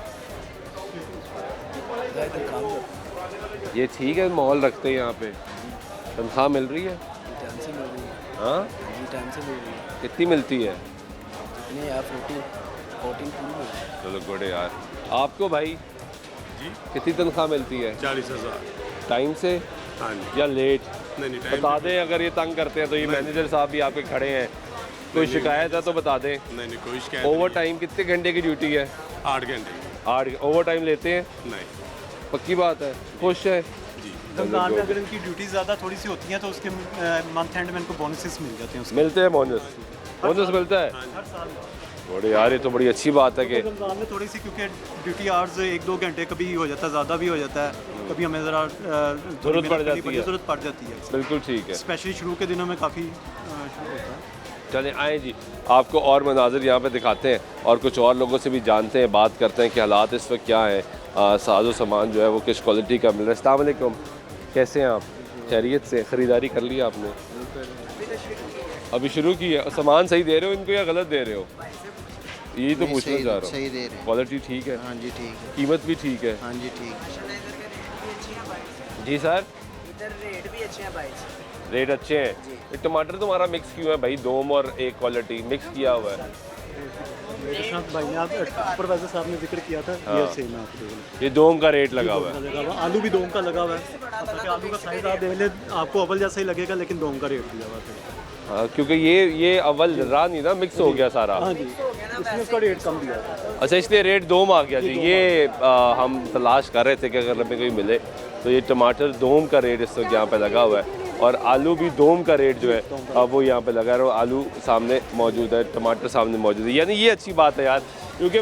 S1: ये ठीक है, माहौल रखते हैं यहाँ पे। तनख्वाह मिल रही है?
S15: टाइम से मिल रही है।
S1: हाँ
S15: टाइम से मिल रही है।
S1: कितनी मिलती है?
S15: कितनी यार 14 पूरी।
S1: चलो घोड़े यार। आपको भाई
S16: जी
S1: कितनी तनख्वाह मिलती है?
S16: 40,000।
S1: टाइम से?
S16: हाँ जी।
S1: या लेट?
S16: नहीं
S1: बता दें अगर ये तंग करते हैं तो। ये मैनेजर साहब भी आपके खड़े हैं, कोई शिकायत है तो बता दें।
S16: नहीं कोई शिकायत।
S1: ओवर टाइम कितने घंटे की ड्यूटी है?
S16: 8 घंटे।
S1: 8 ओवर टाइम लेते हैं?
S16: नहीं।
S1: पक्की बात है? खुश है?
S12: रमज़ान में अगर इनकी ड्यूटी ज़्यादा थोड़ी सी होती है तो उसके मंथ एंड में इनको बोनसेस मिल जाते हैं।
S1: मिलते हैं बोनस? बोनस मिलता है
S12: हर साल।
S1: बड़े यार, ये तो बड़ी अच्छी बात है कि
S12: रमज़ान में थोड़ी सी, क्योंकि ड्यूटी आवर्स 1-2 घंटे कभी हो जाता है, ज़्यादा भी हो जाता है, कभी हमें ज़रा
S1: ज़रूरत पड़ जाती है। बिल्कुल ठीक है।
S12: स्पेशली शुरू के दिनों में काफ़ी होता है।
S1: चलें आए जी, आपको और मनाजिर यहाँ पे दिखाते हैं और कुछ और लोगों से भी जानते हैं, बात करते हैं कि हालात इस वक्त क्या है, साजो सामान जो है वो किस क्वालिटी का मिल रहा है। अस्सलाम वालेकुम, कैसे हैं आप? खैरियत से? ख़रीदारी कर ली आपने? अभी शुरू की है? सामान सही दे रहे हो इनको या गलत दे रहे हो? यही तो पूछना चाह रहा हूँ।
S15: सही दे रहे हैं।
S1: क्वालिटी ठीक है?
S15: हाँ जी ठीक है।
S1: कीमत भी ठीक है?
S15: हाँ जी ठीक है।
S1: जी सर,
S15: इधर रेट भी अच्छे हैं भाई।
S1: रेट अच्छे हैं? ये टमाटर तुम्हारा मिक्स क्यों है भाई? दोम और एक क्वालिटी मिक्स किया हुआ है।
S12: भाई ने आप सुपरवाइजर साहब ने जिक्र किया था।
S1: हाँ।
S12: ये सेम है आपको।
S1: ये दोम का रेट लगा हुआ है।
S12: आलू भी दोम का लगा हुआ है। आलू का साइज आप देख ले, आपको अवल जैसा ही लगेगा, लेकिन दोम का रेट दिया हुआ है।
S1: हाँ, क्योंकि ये अव्वल रहा नहीं ना, मिक्स हो गया सारा।
S12: हाँ जी, इसमें उसका रेट कम दिया था।
S1: अच्छा, इसलिए रेट दोम आ गया जी। ये हम तलाश कर रहे थे कि अगर हमें कोई मिले तो ये टमाटर दोम का रेट इस वक्त यहाँ पे लगा हुआ है और आलू भी दोम का रेट जो है वो यहाँ पे लगा रहा है। आलू सामने मौजूद है, टमाटर सामने मौजूद है, यानी ये अच्छी बात है यार, क्योंकि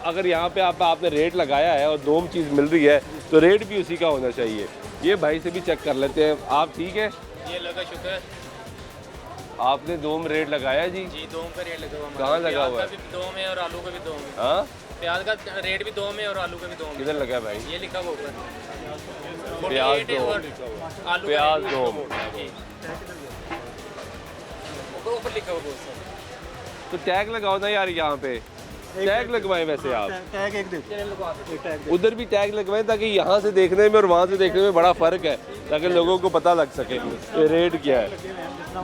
S1: अगर यहाँ पे आपने रेट लगाया है और दोम चीज़ मिल रही है तो रेट भी उसी का होना चाहिए। ये भाई से भी चेक कर लेते हैं। आप ठीक है?
S17: ये लगा शुक्र।
S1: आपने दोम रेट लगाया जी?
S17: जी दोम का रेट लगा हुआ है।
S1: कहाँ लगा हुआ है?
S17: प्याज का भी दोम है और आलू का भी दोम है।
S1: हाँ,
S17: प्याज का रेट भी दोम है और आलू का भी दोम है।
S1: किधर लगा है भाई?
S17: ये लिखा हुआ ऊपर
S1: प्याज दोम,
S17: आलू
S1: प्याज दोम,
S17: ऊपर लिखा हुआ।
S1: तो टैग लगाओ ना यार, यहाँ पे टैग लगवाएं। वैसे आप
S12: टैग एक देखो,
S1: उधर भी टैग लगवाएं ताकि यहाँ से देखने में और वहाँ से देखने में बड़ा फ़र्क है, ताकि लोगों को पता लग सके ये रेट क्या है।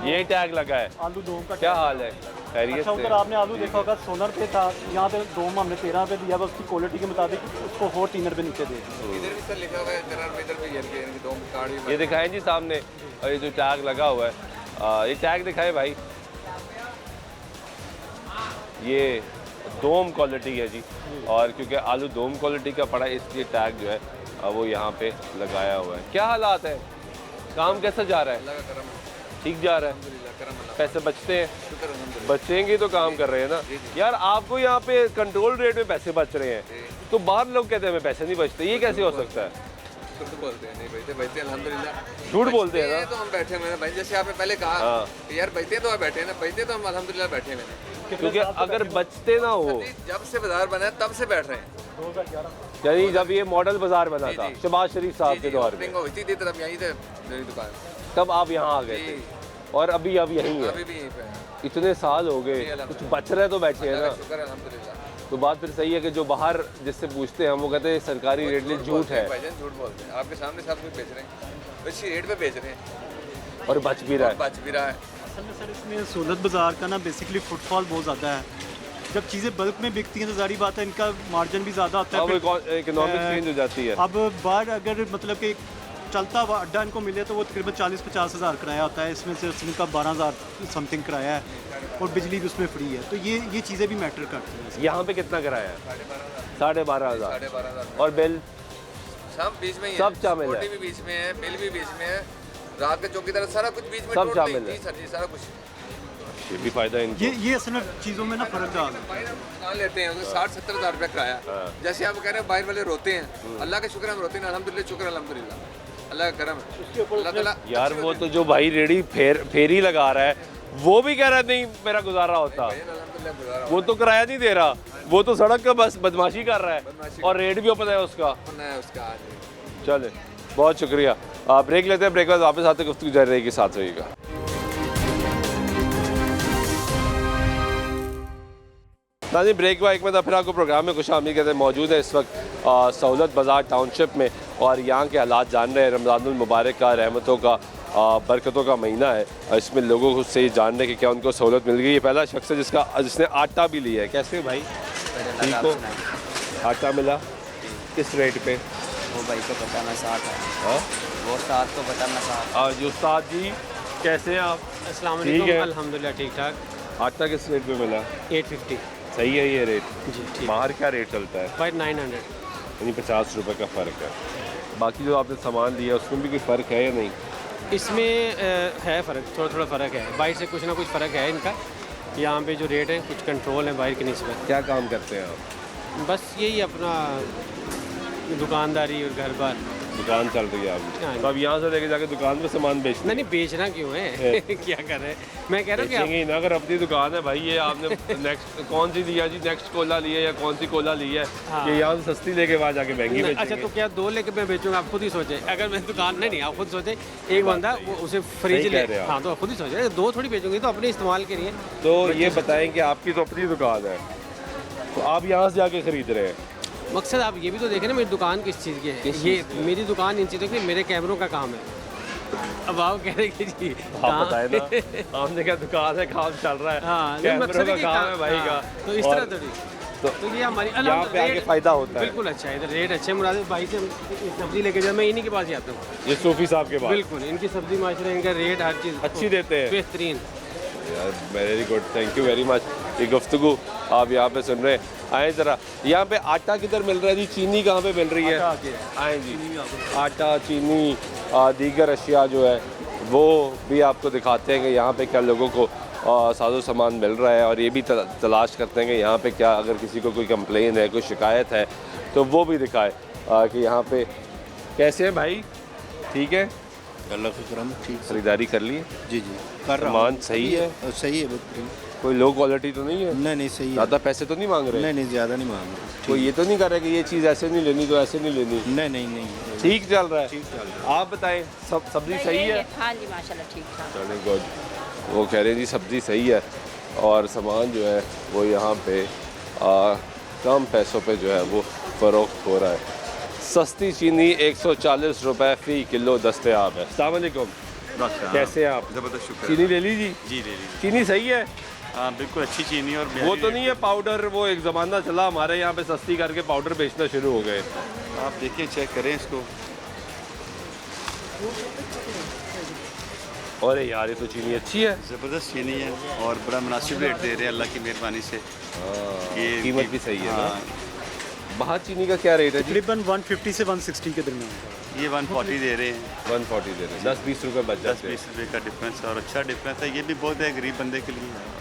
S1: ये टैग लगा है।
S12: आलू दोम का
S1: क्या हाल है? खैरियत
S12: अच्छा,
S1: से?
S12: उधर आपने आलू देखा होगा 16 रुपये था, यहाँ पे दोम हमने 13 रुपये दिया, बस उसकी क्वालिटी के मुताबिक उसको और 3 रुपये नीचे दे दिया।
S6: इधर भी सर लिखा हुआ है, इधर भी ये दोम कार्ड भी।
S1: ये दिखाएं जी सामने, और ये जो टैग लगा हुआ है, ये टैग दिखाए भाई। ये दोम क्वालिटी है जी, और क्योंकि आलू दोम क्वालिटी का पड़ा है इसलिए टैग जो है वो यहाँ पे लगाया हुआ है। क्या हालात है? काम कैसा जा रहा है? ठीक जा रहा है? पैसे बचते हैं? बचेंगे तो काम कर रहे हैं ना यार। आपको यहाँ पे कंट्रोल रेट में पैसे बच रहे हैं, तो बाहर लोग कहते हैं हमें पैसे नहीं बचते। ये कैसे हो सकता है?
S6: झूठ बोलते हैं, नहीं बचते अल्हम्दुलिल्लाह।
S1: झूठ बोलते हैं ना?
S6: तो हम बैठे हुए हैं भाई, जैसे आपने पहले कहा यार बचते तो आप बैठे हैं ना, बचते तो हम अल्हम्दुलिल्लाह बैठे हुए हैं।
S1: क्योंकि अगर बचते ना हो,
S6: जब से बाजार बना है तब से बैठ रहे हैं।
S1: यानी जब ये मॉडल बाजार बना था शहबाज शरीफ साहब के दौर में,
S6: हुई थी तब यहीं थे मेरी दुकान,
S1: तब आप यहाँ आ गए थे और अभी अब यहीं है।
S6: अभी भी यहीं पे है।
S1: इतने साल हो गए, कुछ बच रहे तो बैठे हैं ना।
S6: शुक्र है अल्हम्दुलिल्लाह।
S1: तो बात फिर सही है कि जो बाहर जिससे पूछते हैं हम वो कहते हैं सरकारी रेट में झूठ है।
S6: भाईजान झूठ बोलते हैं, आपके सामने सब कुछ बेच रहे हैं, अच्छी रेट पे बेच रहे हैं
S1: और बच भी रहा है।
S6: बच भी रहा है।
S12: असल में सर इसमें सूरत बाज़ार का ना बेसिकली फुटफॉल बहुत ज़्यादा है, जब चीज़ें बल्क में बिकती हैं तो जारी बात है इनका मार्जिन भी ज़्यादा होता है।
S1: अब इकोनॉमिक चेंज हो जाती है।
S12: अब बाहर अगर मतलब कि चलता हुआ अड्डा इनको मिले तो वो तकरीबन 40-50 हज़ार किराया होता है, इसमें से इनका 12,000 समथिंग किराया है और बिजली भी उसमें फ्री है। तो ये चीज़ें भी मैटर करती हैं।
S1: यहाँ पे कितना किराया है? 12,500। और बिल
S6: सब बीच में ही
S1: सब शामिल है,
S6: भी बीच में है, बिल भी बीच में है, रात के चौकीदार सारा कुछ बीच में
S1: सब शामिल है।
S6: जी सर जी, सारा कुछ।
S1: ये भी फायदा इनको।
S12: ये असल में चीज़ों में ना फ़र्क डाल
S6: दुकान लेते हैं 60-70 हज़ार रुपया किराया। जैसे आप कह रहे हैं बाहर वाले रोते हैं, अल्लाह का शुक्र हम रोते हैं, अल्हम्दुलिल्लाह, शुक्र अल्हम्दुलिल्लाह, अल्लाह का करम है। अल्लाह ताला
S1: यार वो तो जो भाई रेडी फेरी लगा रहा है वो भी कह रहा है नहीं मेरा गुजारा होता, वो तो किराया नहीं दे रहा, वो तो सड़क का बस बदमाशी कर रहा है और रेट भी ओपन है उसका। चले बहुत शुक्रिया। ब्रेक लेते हैं, ब्रेक के बाद वापस आते गुफ्तगू जारी रहेगी, साथ रहिएगा। नाज़रीन ब्रेक हुआ एक मिनट, फिर आपको प्रोग्राम में खुश आमदीद कहते हैं। मौजूद है इस वक्त सहूलत बाज़ार टाउनशिप में और यहाँ के हालात जान रहे हैं। रमज़ानुल मुबारक का, रहमतों का, बरकतों का महीना है। इसमें लोगों को से जान रहे कि क्या उनको सहूलत मिल गई। ये पहला शख्स है जिसने आटा भी लिया है। कैसे भाई? ठीक हो? आटा मिला किस रेट पे?
S15: वो भाई को पता ना 60 है।
S1: हाँ
S15: वो उस्ताद को पता ना 60।
S1: जी उस्ताद जी कैसे हैं आप?
S18: अस्सलाम
S1: ठीक
S18: वालेकुम,
S1: है,
S18: अल्हम्दुलिल्लाह ठीक ठाक।
S1: आटा किस रेट पे मिला?
S18: 850।
S1: सही है ये रेट?
S18: जी ठीक।
S1: बाहर क्या रेट चलता है?
S18: भाई 900,
S1: यानी 50 रुपये का फ़र्क है। बाकी जो आपने सामान लिया उसमें भी कोई फ़र्क है या नहीं?
S18: इसमें है फ़र्क, थोड़ा थोड़ा फ़र्क है। बाहर से कुछ ना कुछ फ़र्क है इनका। यहाँ पे जो रेट है कुछ कंट्रोल है बाहर की निस्बत।
S1: क्या काम करते हैं आप?
S18: बस यही अपना दुकानदारी और घर बार।
S1: दुकान चल रही है आपकी?
S18: हाँ।
S1: तो अब यहाँ से लेके जाके दुकान पे सामान बेचना?
S18: नहीं बेचना क्यों है क्या कर रहे हैं? मैं कह रहा हूँ
S1: बेचेंगे ही ना, अगर अपनी दुकान है भाई। ये आपने नेक्स्ट कौन सी लिया जी? नेक्स्ट कोला लिया या कौन सी कोला लिया है?
S18: हाँ।
S1: ये यहाँ से सस्ती लेके वहाँ जाके महंगी बेचेंगे।
S18: अच्छा तो क्या 2 लेके मैं बेचूंगा? आप खुद ही सोचे। अगर मैं दुकान नहीं आप खुद सोचे, एक बंदा वो उसे फ्रिज ले, हाँ तो खुद ही सोचे 2 थोड़ी बेचूंगी, तो अपने इस्तेमाल के लिए।
S1: तो ये बताएं कि आपकी तो अपनी दुकान है, तो आप यहाँ से जाके खरीद रहे हैं।
S18: मकसद आप ये भी तो देखें ना मेरी दुकान किस चीज़ की है। ये मेरी दुकान इन चीज़ों की, मेरे कैमरों का काम है। अब आप कह रहे हैं जी
S1: आप बताएं ना, हमने क्या दुकान है, काम चल रहा है।
S18: हाँ,
S1: कैमरों का काम है भाई का।
S18: तो इस तरह थोड़ी तो ये हमारी
S1: यहाँ पे आके फ़ायदा होता है।
S18: बिल्कुल अच्छा है, इधर रेट अच्छे। मुराद भाई से सब्जी लेके जाए, मैं इन्हीं के पास ही आता हूँ।
S1: ये सूफी साहब के पास?
S18: बिल्कुल, इनकी सब्जी माशरा, इनका रेट हर चीज़
S1: अच्छी देते हैं,
S18: बेहतरीन।
S1: यार very good, thank you very much. ये गुफ्तगू आप यहाँ पे सुन रहे हैं। आए ज़रा, यहाँ पे आटा किधर मिल रहा है जी? चीनी कहाँ पे मिल रही है? आए जी, आटा, चीनी, दीगर अशिया जो है वो भी आपको दिखाते हैं कि यहाँ पे क्या लोगों को साजो सामान मिल रहा है। और ये भी तलाश करते हैं कि यहाँ पे क्या, अगर किसी को कोई कंप्लेन है, कोई शिकायत है तो वो भी दिखाए कि यहाँ पे कैसे है भाई। ठीक है,
S19: अल्लाह का करम, ठीक।
S1: खरीदारी कर ली?
S19: जी कर रहा हूँ।
S1: सामान सही है?
S19: सही है,
S1: कोई लो क्वालिटी तो नहीं है?
S19: नहीं सही है।
S1: ज़्यादा पैसे तो नहीं मांग रहे?
S19: नहीं ज़्यादा नहीं मांग रहे।
S1: कोई ये तो नहीं कर रहा कि ये चीज़ ऐसे नहीं लेनी तो ऐसे नहीं लेनी?
S19: नहीं
S1: ठीक चल रहा है। आप बताएं, सब्जी सही है?
S20: हाँ जी माशाल्लाह ठीक ठाक।
S1: चलें गुड। वो कह रहे हैं जी सब्जी सही है और सामान जो है वो यहाँ पे कम पैसों पे जो है वो फ़रोख्त हो रहा है। सस्ती चीनी 140 रुपये फ़ी किलो दस्तयाब है। अस्सलाम वालेकुम, कैसे हैं आप?
S21: ज़बरदस्त शुक्र।
S1: चीनी ले लीजिए
S21: जी, ले लीजिए।
S1: चीनी सही है?
S21: हाँ बिल्कुल अच्छी चीनी। और
S1: वो तो नहीं है पाउडर? वो एक ज़माना चला हमारे यहाँ पे सस्ती करके पाउडर बेचना शुरू हो गए।
S21: आप देखिए, चेक करें इसको।
S1: अरे यार ये तो चीनी अच्छी है,
S21: ज़बरदस्त चीनी है और बड़ा मुनासिब रेट दे रहे हैं अल्लाह की मेहरबानी से।
S1: ये कीमत भी सही है ना? बाहर चीनी का क्या रेट है?
S12: तकरीबन 150 से 160 के दरमियान।
S21: ये 140 दे रहे हैं।
S1: 140 दे रहे हैं, 10-20 रुपये बच जाते हैं।
S21: 10-20 रुपये का डिफरेंस, और अच्छा डिफरेंस है। ये भी बहुत है गरीब बंदे के लिए।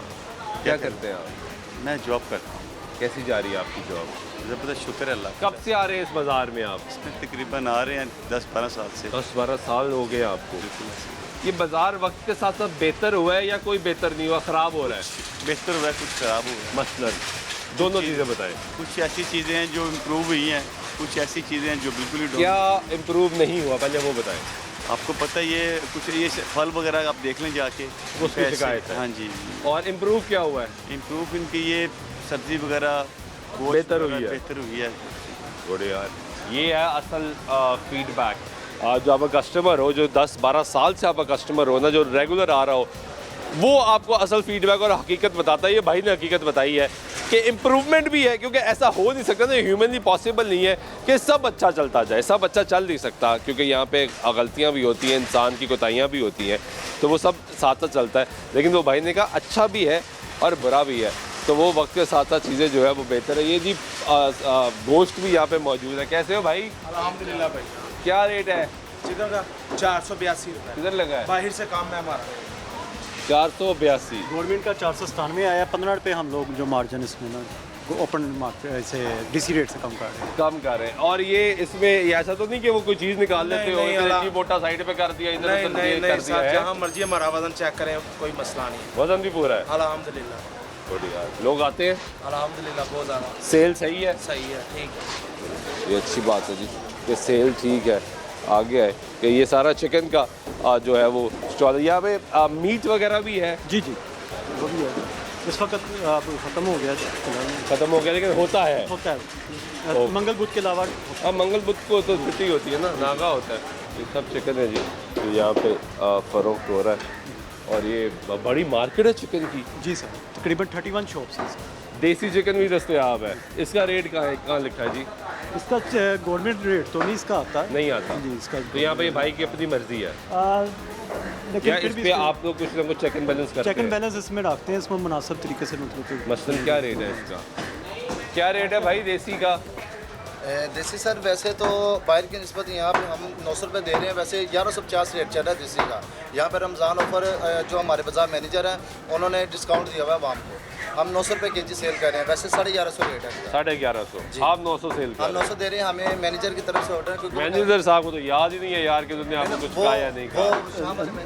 S1: क्या करते हैं आप?
S21: मैं जॉब करता हूँ।
S1: कैसी जा रही है आपकी जॉब?
S21: ज़बरदस्त शुक्र है अल्लाह।
S1: कब से आ रहे हैं इस बाज़ार में आप?
S21: इसमें तकरीबन आ रहे हैं 10-12 साल से।
S1: 10-12 साल हो गए आपको? ये बाज़ार वक्त के साथ साथ बेहतर हुआ है या कोई बेहतर नहीं हुआ, ख़राब हो रहा है?
S21: बेहतर हुआ है, कुछ ख़राब हुआ है।
S1: मसलन दोनों चीज़ें बताएं।
S21: कुछ ऐसी चीज़ें हैं जो इम्प्रूव हुई हैं, कुछ ऐसी चीज़ें हैं जो बिल्कुल ही
S1: क्या इम्प्रूव नहीं हुआ, पहले वो बताएं।
S21: आपको पता है ये कुछ ये फल वगैरह आप देख लें जाके,
S1: उसकी शिकायत है।
S21: हाँ जी।
S1: और इम्प्रूव क्या हुआ है?
S21: इम्प्रूव इनकी ये सब्ज़ी वगैरह
S1: बेहतर हुई है।
S21: बेहतर हुई है।
S1: बड़े यार, ये है असल फीडबैक। जो आपका कस्टमर हो, जो 10-12 साल से आपका कस्टमर हो ना, जो रेगुलर आ रहा हो, वो आपको असल फीडबैक और हकीकत बताता है। ये भाई ने हकीकत बताई है कि इम्प्रूवमेंट भी है, क्योंकि ऐसा हो नहीं सकता ना, ह्यूमनली पॉसिबल नहीं है कि सब अच्छा चलता जाए, सब अच्छा चल नहीं सकता, क्योंकि यहाँ पे गलतियाँ भी होती हैं, इंसान की कोताहियाँ भी होती हैं, तो वो सब साथ साथ चलता है। लेकिन वो भाई ने कहा अच्छा भी है और बुरा भी है, तो वो वक्त के साथ साथ चीज़ें जो है वो बेहतर है। ये जी गोश्त भी यहाँ पे मौजूद है। कैसे हो भाई?
S20: अल्हम्दुलिल्लाह भाई।
S1: क्या रेट है?
S20: चिकन का 482 रुपये।
S1: किधर लगा है?
S20: बाहर से काम है हमारा
S1: 482।
S12: गवर्नमेंट का 497 आया, 15 रुपये हम लोग जो मार्जिन इसमें ना ओपन मार्केट से डीसी रेट से कम कर रहे हैं।
S1: कम कर रहे हैं। और ये इसमें ये ऐसा तो नहीं कि वो कोई चीज़ निकाल लेते हो, इधर मोटा साइड पे कर दिया, इधर
S20: नहीं नहीं नहीं
S1: कर दिया है?
S20: जहाँ मर्जी हमारा वजन चेक करें, कोई मसला नहीं है।
S1: वजन भी पूरा है
S20: अल्हम्दुलिल्लाह।
S1: बढ़िया। लोग आते हैं
S20: अल्हम्दुलिल्लाह, बहुत ज़्यादा
S1: सेल सही है?
S20: सही है, ठीक है।
S1: ये अच्छी बात है जी कि सेल ठीक है, आगे है कि ये सारा चिकन का जो है वो स्टॉल है। यहाँ पे मीट वगैरह भी है?
S12: जी जी वो भी है, इस वक्त ख़त्म हो गया।
S1: ख़त्म हो गया लेकिन होता है?
S12: होता है, मंगल बुध के अलावा।
S1: हाँ, मंगल बुध को तो छुट्टी होती है ना, नागा होता है। ये सब चिकन है जी, तो यहाँ पे फ़रोख्त हो रहा है। और ये बड़ी मार्केट है चिकन की?
S12: जी सर, तकरीबन 31 शॉप्स हैं।
S1: देसी चिकन भी दस्तयाब है। इसका रेट कहाँ लिखा है जी?
S12: इसका गवर्नमेंट रेट तो नहीं इसका आता है।
S1: नहीं आता
S12: जी इसका।
S1: तो यहाँ पे भाई की अपनी मर्जी है,
S12: लेकिन
S1: इस पे आप लोग कुछ ना कुछ चेक एंड बैलेंस करते हैं?
S12: चेक एंड बैलेंस इसमें रखते हैं, इसमें मुनासिब तरीके से मतलब।
S1: मसलन क्या रेट है इसका? क्या रेट है भाई देसी का?
S22: देसी सर वैसे तो बाहर की निस्बत यहाँ पे हम 900 रुपये दे रहे हैं, वैसे 1150 रेट चल रहा है देसी का। यहाँ पे रमज़ान ऑफर जो हमारे बाजार मैनेजर हैं उन्होंने डिस्काउंट दिया हुआ है वाम को, हम 900 रुपये के जी सेल कर रहे हैं, वैसे 1150 रेट है।
S1: 1150 आप 900 सेल कर?
S22: हम 900 दे रहे हैं, हमें मैनेजर की तरफ से ऑर्डर है। क्योंकि
S1: मैनेजर साहब को तो याद ही नहीं है यार कि तुमने आपको कुछ कहा या नहीं कहा,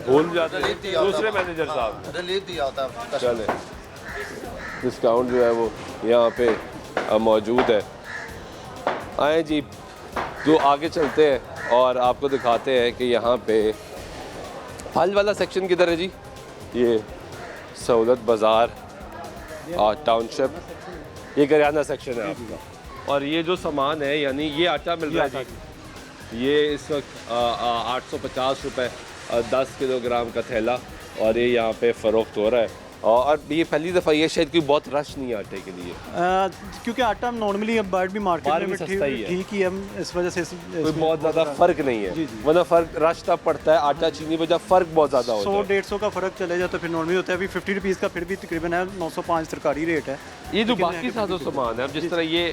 S1: भूल जाते हैं दूसरे मैनेजर साहब।
S22: रिलीफ दिया होता है।
S1: चले, डिस्काउंट जो है वो यहाँ पे मौजूद है। आए जी, तो आगे चलते हैं और आपको दिखाते हैं कि यहाँ पे फल वाला सेक्शन किधर है जी? ये सहूलत बाज़ार टाउनशिप, ये करियाना सेक्शन है आपका। और ये जो सामान है, यानी ये आटा मिल रहा है जी, ये इस वक्त 850 रुपये 10 किलोग्राम का थैला, और ये यहाँ पे फ़रोख्त हो रहा है। और ये पहली दफ़ा ये शायद कोई बहुत रश नहीं आटे के लिए,
S12: क्योंकि आटा नॉर्मली अब बाहर भी मार्केट में ठीक ही है, इस वजह से
S1: कोई बहुत ज़्यादा फ़र्क नहीं है। वरना फ़र्क रश तब पड़ता है आटा चीनी वजह फ़र्क बहुत ज़्यादा होता है।
S12: 100-150 का फ़र्क चले जाता है फिर नॉर्मली होता है। अभी 50 रुपीज़ का फिर भी तकरीबन है 905 सरकारी रेट है।
S1: ये जो बाकी सारा सामान है, अब जिस तरह ये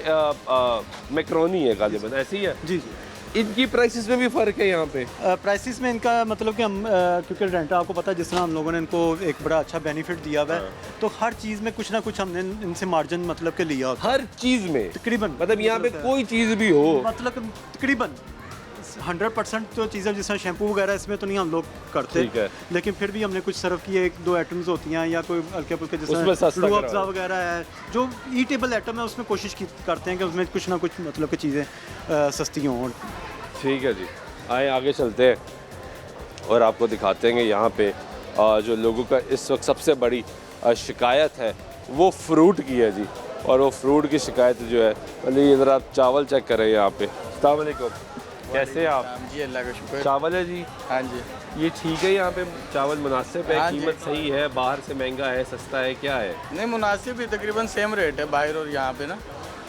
S1: मैकरोनी है गालिबन ऐसी ही है
S12: जी जी,
S1: इनकी प्राइसेस में भी फ़र्क है यहाँ पे?
S12: प्राइसेस में इनका मतलब कि हम क्योंकि रेंट आपको पता है, जिस तरह हम लोगों ने इनको एक बड़ा अच्छा बेनिफिट दिया हुआ है, तो हर चीज़ में कुछ ना कुछ हमने इनसे मार्जिन मतलब के लिया होता है।
S1: हर चीज़ में
S12: तकरीबन,
S1: मतलब यहाँ पे कोई चीज़ भी हो,
S12: मतलब तकरीबन 100% तो चीज़ें जिस तरह शैम्पू वगैरह इसमें तो नहीं हम लोग करते, लेकिन फिर भी हमने कुछ सर्व किए, 1-2 आइटम्स होती हैं या कोई हल्के फुल्के जैसे रूह अफ़ज़ा वगैरह है, जो ईटेबल आइटम है उसमें कोशिश करते हैं कि उसमें कुछ ना कुछ मतलब की चीज़ें सस्ती हों।
S1: ठीक है जी, आए आगे चलते हैं और आपको दिखाते हैं कि यहाँ पे जो लोगों का इस वक्त सबसे बड़ी शिकायत है वो फ्रूट की है जी। और वो फ्रूट की शिकायत जो है, मतलब ये ज़रा आप चावल चेक करें यहाँ पे। अस्सलाम वालेकुम, कैसे हैं आप?
S20: जी अल्लाह का शुक्र।
S1: चावल है जी?
S20: हाँ जी।
S1: ये ठीक है, यहाँ पे चावल मुनासिब है? कीमत सही है? बाहर से महंगा है, सस्ता है, क्या है?
S20: नहीं मुनासिब ही, तकरीबन सेम रेट है बाहर और यहाँ पे ना।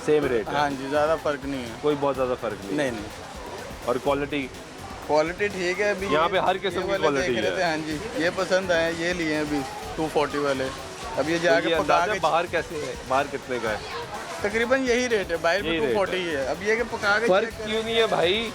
S1: सेम रेट है?
S20: हाँ जी, ज़्यादा फ़र्क नहीं है।
S1: कोई बहुत ज़्यादा फ़र्क नहीं?
S20: नहीं नहीं।
S1: और क्वालिटी
S20: ठीक है। अभी
S1: यहाँ पे हर किस्म की क्वालिटी है।
S20: हाँ जी, ये पसंद आए, ये लिए हैं अभी 240 वाले। अब ये जाके पका के।
S1: बाहर कैसे है? बाहर कितने का है?
S20: तकरीबन यही रेट है, बाहर भी 240 है। अब ये कि पका के
S1: फ़र्क क्यों नहीं है भाई?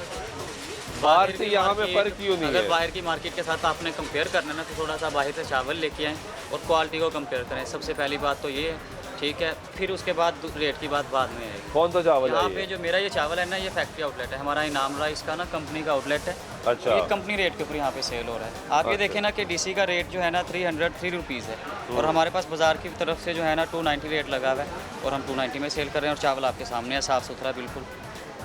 S1: बाहर से यहाँ पे फ़र्क क्यों नहीं है?
S15: अगर बाहर की मार्केट के साथ आपने कंपेयर करना है ना, तो थोड़ा सा बाहर से चावल लेके आएँ और क्वालिटी को कंपेयर करें। सबसे पहली बात तो ये है, ठीक है। फिर उसके बाद रेट की बात बाद में आएगी।
S1: कौन सा चावल है?
S15: यहाँ पे जो मेरा ये चावल है ना, ये फैक्ट्री आउटलेट है, हमारा इनाम राइस का ना कंपनी का आउटलेट है।
S1: अच्छा।
S15: ये कंपनी रेट के ऊपर यहाँ पे सेल हो रहा है। आप ये देखें ना कि डीसी का रेट जो है ना 303 रुपीज़ है, और हमारे पास बाजार की तरफ से जो है ना 290 रेट लगा हुआ है, और हम 290 में सेल कर रहे हैं। और चावल आपके सामने है, साफ़ सुथरा बिल्कुल,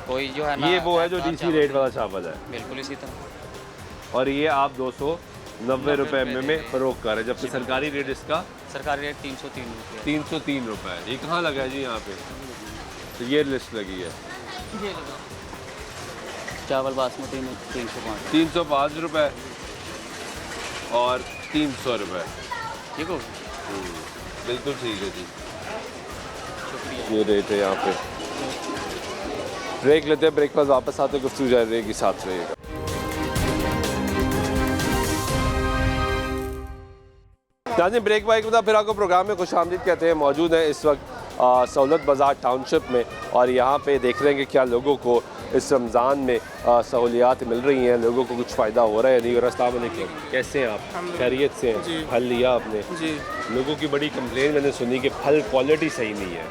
S15: कोई जो है ना,
S1: ये वो है जो डीसी रेट वाला चावल है?
S15: बिल्कुल इसी तरह।
S1: और ये आप 290 रुपये में फ़रोख्त कर रहे हैं, जबकि सरकारी रेट इसका?
S15: सरकारी रेट 303 रुपये।
S1: 303 रुपये। ये कहाँ लगा है जी? यहाँ पे तो ये लिस्ट लगी है।
S15: ये लगा चावल बासमती में
S1: 305 रुपये और 300 रुपये।
S15: ठीक हो?
S1: बिल्कुल ठीक है जी। ये रेट है यहाँ पे। ब्रेक लेते हैं, ब्रेक पर वापस आते गुफ्तगू जारी रहेगी, साथ रहिएगा। नाज़रीन ब्रेक वाइक में फिर आपको प्रोग्राम में खुशामदीद कहते हैं। मौजूद है इस वक्त सहूलत बाज़ार टाउनशिप में और यहाँ पे देख रहे हैं कि क्या लोगों को इस रमज़ान में सहूलियात मिल रही हैं, लोगों को कुछ फ़ायदा हो रहा है नहीं। और अस्सलाम वालेकुम, कैसे हैं आप? खैरियत से हैं? फल लिया आपने?
S2: जी।
S1: लोगों की बड़ी कंप्लेन मैंने सुनी कि फल क्वालिटी सही नहीं है।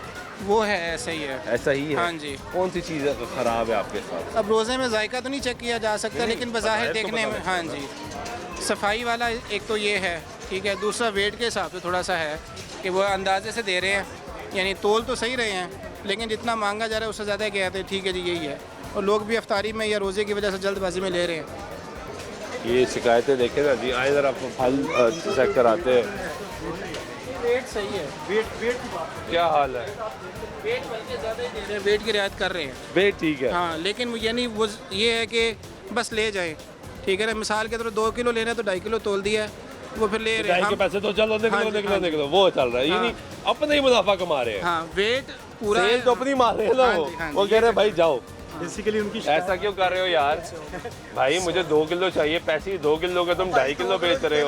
S2: वो है, ऐसा ही है।
S1: ऐसा ही है?
S2: हाँ जी।
S1: कौन सी चीज़ ख़राब है आपके साथ?
S2: अब रोज़े में जायका तो नहीं चेक किया जा सकता, लेकिन बज़ाहिर देखने में हाँ जी सफाई वाला एक तो ये है, ठीक है। दूसरा वेट के हिसाब से थोड़ा सा है कि वो अंदाजे से दे रहे हैं, यानी तोल तो सही रहे हैं, लेकिन जितना मांगा जा रहा है उससे ज़्यादा कहते हैं ठीक है जी यही है। और लोग भी अफ्तारी में या रोज़े की वजह से जल्दबाजी में ले रहे हैं।
S1: ये शिकायतें देखें ना जी, आए ज़रा फल चेक कराते हैं।
S2: वेट सही है, वेट
S1: क्या हाल है?
S2: वेट बल्कि ज़्यादा ही दे रहे हैं, वेट की रियायत कर रहे हैं।
S1: वेट ठीक है,
S2: हाँ, लेकिन यानी वो ये है कि बस ले जाएं, ठीक है ना। मिसाल के तौर 2 किलो लेना है तो 2.5 किलो तोल दिया है, वो फिर ले रहे हैं।
S1: पैसे तो चलो निकलो वो चल रहा है, ये नहीं अपना ही मुनाफा कमा रहे हैं।
S2: हाँ, वेट पूरा
S1: सेल तो अपनी मार रहे हैं ना वो कह रहे हैं भाई जाओ।
S12: बेसिकली उनकी
S1: ऐसा क्यों कर रहे हो यार? भाई मुझे 2 किलो चाहिए, पैसे 2 किलो के तुम 2.5 किलो बेच रहे हो,